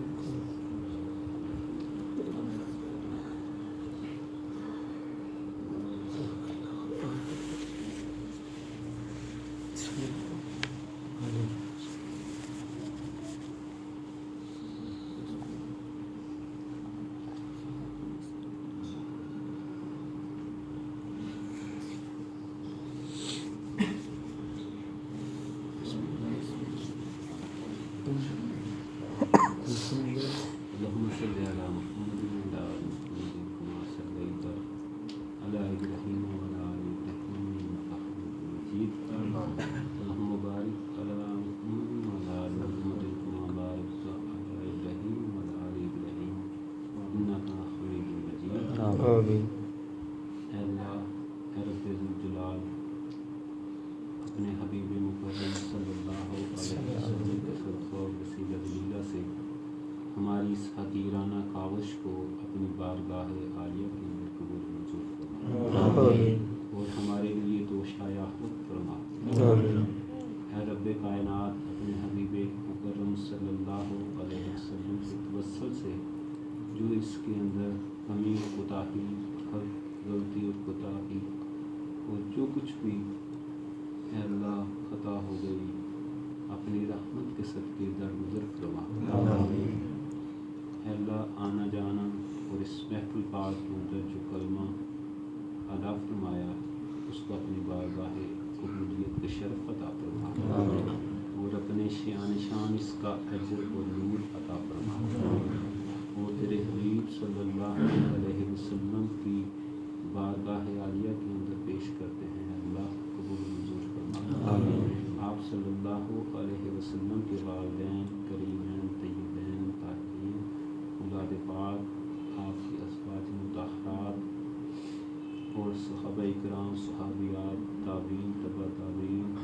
اللهم صل آمین اے اللہ اے رب ذوالجلال اپنے حبیب مکرم صلی اللہ علیہ وسلم کے صدقہ اور وسیلہ جلیلہ سے ہماری اس حقیرانہ کاوش کو اپنی بارگاہ عالیہ کے اندر قبول منظور فرما آمین اور ہمارے لیے دوشایہ خود فرما آمین اے رب کائنات اپنے حبیب مکرم صلی اللہ علیہ وسلم کے توسل سے جو اس کے اندر کمی کوتاہی غلطی اور کوتاہی اور جو کچھ بھی اے اللہ خطا ہو گئی اپنی رحمت کے صدقے درگزر فرما اے اللہ آنا جانا اور اس محفل پاک کے اندر جو کلمہ ادا فرمایا اس کو اپنی بارگاہ قبولیت کے شرف عطا فرما اور اپنے شان اس کا اجر اور نور عطا فرما اور تیرے حبیب صلی اللہ علیہ وسلم کی بارگاہ عالیہ کے اندر پیش کرتے ہیں اللہ قبول منظور فرما آپ صلی اللہ علیہ وسلم کے والدین کریمین طیبین طاہرین اولاد پاک آپ کی ازواج مطہرات اور صحابہ اکرام صحابیات تابعین تبع تابعین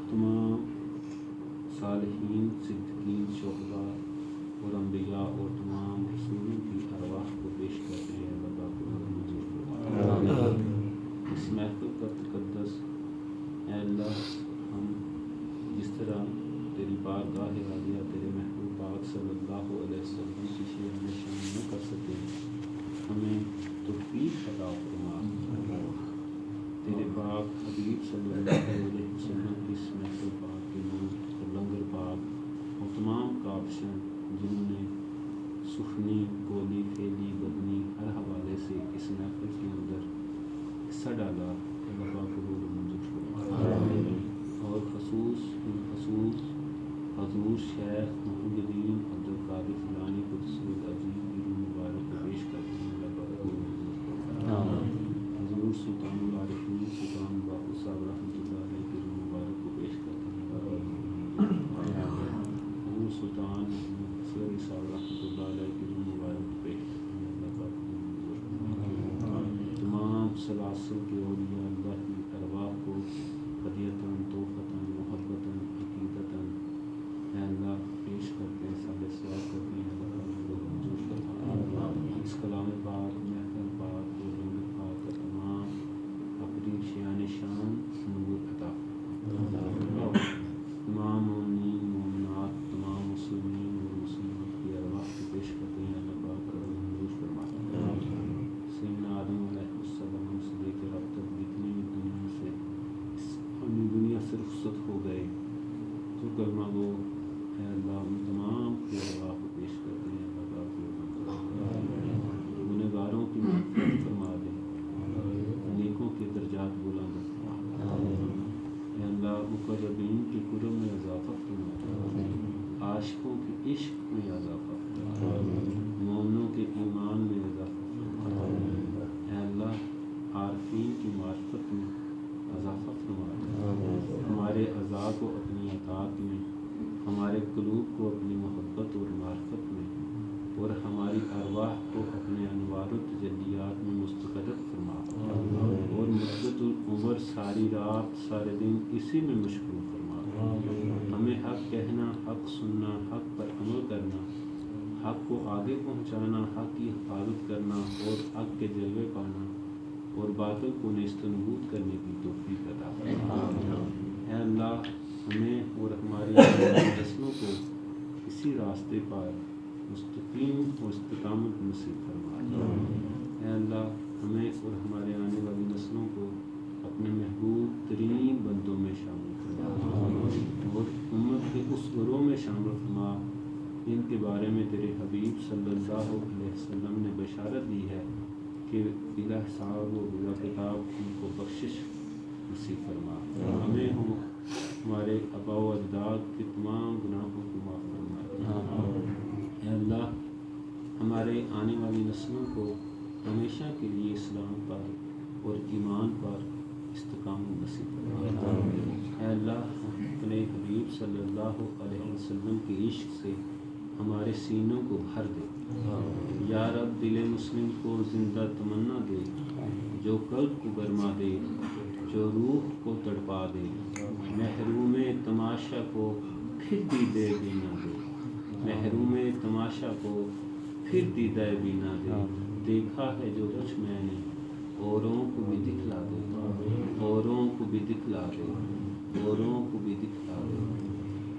تمام صالحین صدیقین شہداء اور انبیاء اور تمام رسولوں کی ارواح کو پیش کرتے ہیں اللہ کو منظور فرما اس محفل کا تقدس اے اللہ ہم جس طرح تیری بارگاہ عالیہ تیرے محبوب پاک صلی اللہ علیہ وسلم کی شان نہ کر سکے ہمیں توفیق عطا فرما تیرے پاک حبیب صلی اللہ علیہ وسلم کی اس محفل پاک کے نور اور لنگر پاک اور تمام کابشن جنہوں نے سخنی گولی پھیلی بدنی ہر حوالے سے اس محفل کے اندر حصہ ڈالا اللہ پاک کو منظور فرما اور خصوص حضور شیخ محمد الدین عبدالقادر فیلانی قدس العزیز کی روح مبارک کو پیش کرتے ہیں اللہ پاک کو منظور فرما حضور سلطان العارفین سلطان باقو صاحب رحمۃ اللہ علیہ کی روح مبارک کو پیش کرتے ہیں اللہ پاک کو منظور فرما حضور سلطان سیری صاحب رحمۃ اللہ علیہ کی روح مبارک کو پیش کرتے ہیں اللہ پاک کو منظور فرما تمام سلاسل کے اولیاء اللہ کی ارواح کو ہدیتاً توفتاً محبتاً عقیدتاً اے اللہ پیش کرتے ہیں سارے سوال کرتے ہیں اللہ پاک کو منظور فرما اس کلام پاک محفل پاک اور رنگ پاک کا تمام اپنی شان نور عطا فرما تمام مومنین مومنات تمام مسلمین اور مسلمات کی ارواح کو پیش کرتے ہیں اللہ پاک کو منظور فرما سیدنا آدم علیہ السلام سے لے کر اب تک جتنی بھی دنیا سے دنیا سے رخصت ہو گئے جو کلمہ گو اے اللہ ان تمام کی ارواح کو پیش کرتے ہیں اللہ پاک کو گنہگاروں کی مغفرت فرما دے نیکوں کے درجات بلند فرما اے اللہ مقربین کے قرب میں اضافہ فرما عاشقوں کے عشق میں اضافہ فرما مومنوں کے ایمان میں اضافہ فرما اے اللہ عارفین کی معرفت میں اضافہ فرما ہمارے اعضاء کو اپنی اطاعت میں ہمارے قلوب کو اپنی محبت اور معرفت میں اور ہماری ارواح کو اپنے انوار و تجلیات میں مستقرر فرما اور مدت العمر ساری رات سارے دن اسی میں مشغول فرما ہمیں حق کہنا حق سننا حق پر عمل کرنا حق کو آگے پہنچانا حق کی حفاظت کرنا اور حق کے جلوے پانا اور باطل کو نیست و نابود کرنے کی توفیق عطا فرما اے اللہ ہمیں اور ہماری نسلوں کو اسی راستے پر مستقیم اور استقامت نصیب فرما اے اللہ ہمیں اور ہمارے آنے والی نسلوں کو اپنے محبوب ترین بندوں میں شامل فرما اور امت کے اس گروہ میں شامل فرما ان کے بارے میں تیرے حبیب صلی اللہ علیہ وسلم نے بشارت دی ہے کہ بلا حساب و بلا کتاب ان کو بخشش نصیب فرما ہمیں ہمارے آباء و اجداد کے تمام گناہوں کو معاف فرما اے اللہ ہمارے آنے والی نسلوں کو ہمیشہ کے لیے اسلام پر اور ایمان پر استقامت نصیب فرما اے اللہ اپنے حبیب صلی اللہ علیہ وسلم کے عشق سے ہمارے سینوں کو بھر دے۔ یا رب دل مسلم کو زندہ تمنا دے، جو قلب کو گرما دے، جو روح کو تڑپا دے، محروم تماشا کو پھر دیدہ بینا دے، محروم تماشا کو پھر دیدہ بینا دے۔ دیکھا ہے جو کچھ میں نے، اوروں کو بھی دکھلا دے، اوروں کو بھی دکھلا دے، اوروں کو بھی دکھلا دے۔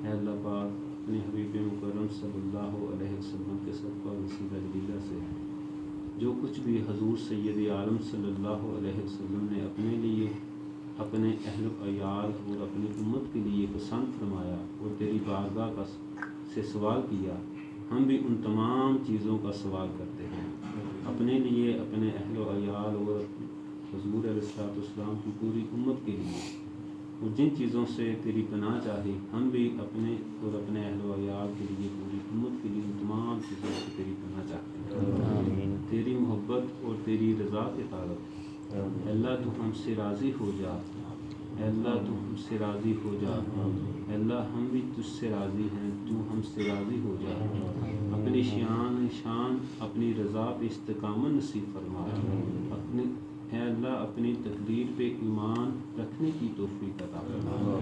اے اللہ پاک اپنے حبیب مکرم صلی اللہ علیہ وسلم کے صدقہ وسیلہ جلیلہ سے جو کچھ بھی حضور سید عالم صلی اللہ علیہ وسلم نے اپنے لیے، اپنے اہل و عیال اور اپنی امت کے لیے پسند فرمایا اور تیری بارگاہ کا سے سوال کیا، ہم بھی ان تمام چیزوں کا سوال کرتے ہیں اپنے لیے، اپنے اہل و عیال اور حضور علیہ السلام کی پوری امت کے لیے، اور جن چیزوں سے تیری پناہ چاہی ہم بھی اپنے اور اپنے اہل و عیال کے لیے، پوری امت کے لیے ان تمام چیزوں سے تیری پناہ چاہتے ہیں۔ تیری محبت اور تیری رضا کے طالب اے اللہ تو ہم سے راضی ہو جا، اے اللہ تو ہم سے راضی ہو جا، اے اللہ ہم بھی تجھ سے راضی ہیں، تو ہم سے راضی ہو جا۔ اپنی شان اپنی رضا پہ استقامت نصیب فرما، اپنے اے اللہ اپنی تقدیر پہ ایمان رکھنے کی توفیق عطا فرما،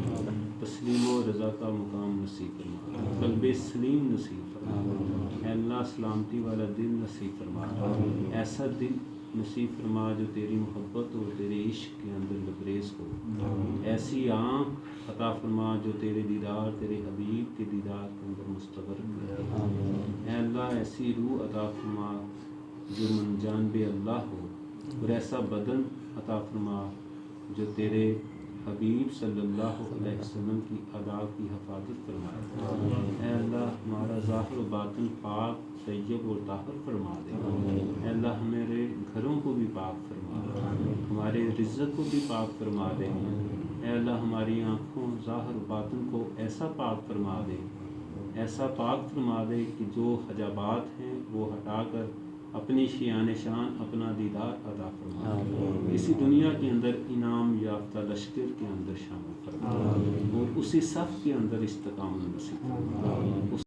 تسلیم و رضا کا مقام نصیب فرما، قلب سلیم نصیب فرما، اے اللہ سلامتی والا دل نصیب فرما، ایسا دل نصیب فرما جو تیری محبت اور تیرے عشق کے اندر لبریز ہو، ایسی آنکھ عطا فرما جو تیرے دیدار، تیرے حبیب کے دیدار کے اندر مستغرق ہے، اے اللہ ایسی روح عطا فرما جو من جانب اللہ ہو، اور ایسا بدن عطا فرما جو تیرے حبیب صلی اللہ علیہ وسلم کی ادا کی حفاظت فرمائے، اے اللہ ہمارا ظاہر و باطن پاک طیب اور طاہر فرما دے، اے اللہ ہمارے گھروں کو بھی پاک فرما دے، ہمارے رزق کو بھی پاک فرما دے، اے اللہ ہماری آنکھوں ظاہر و باطن کو ایسا پاک فرما دے، ایسا پاک فرما دے کہ جو حجابات ہیں وہ ہٹا کر اپنی شیان شان اپنا دیدار عطا فرما، اسی دنیا کے اندر انعام یافتہ لشکر کے اندر شامل فرما، اور اسی صف کے اندر استقامت نصیب فرما۔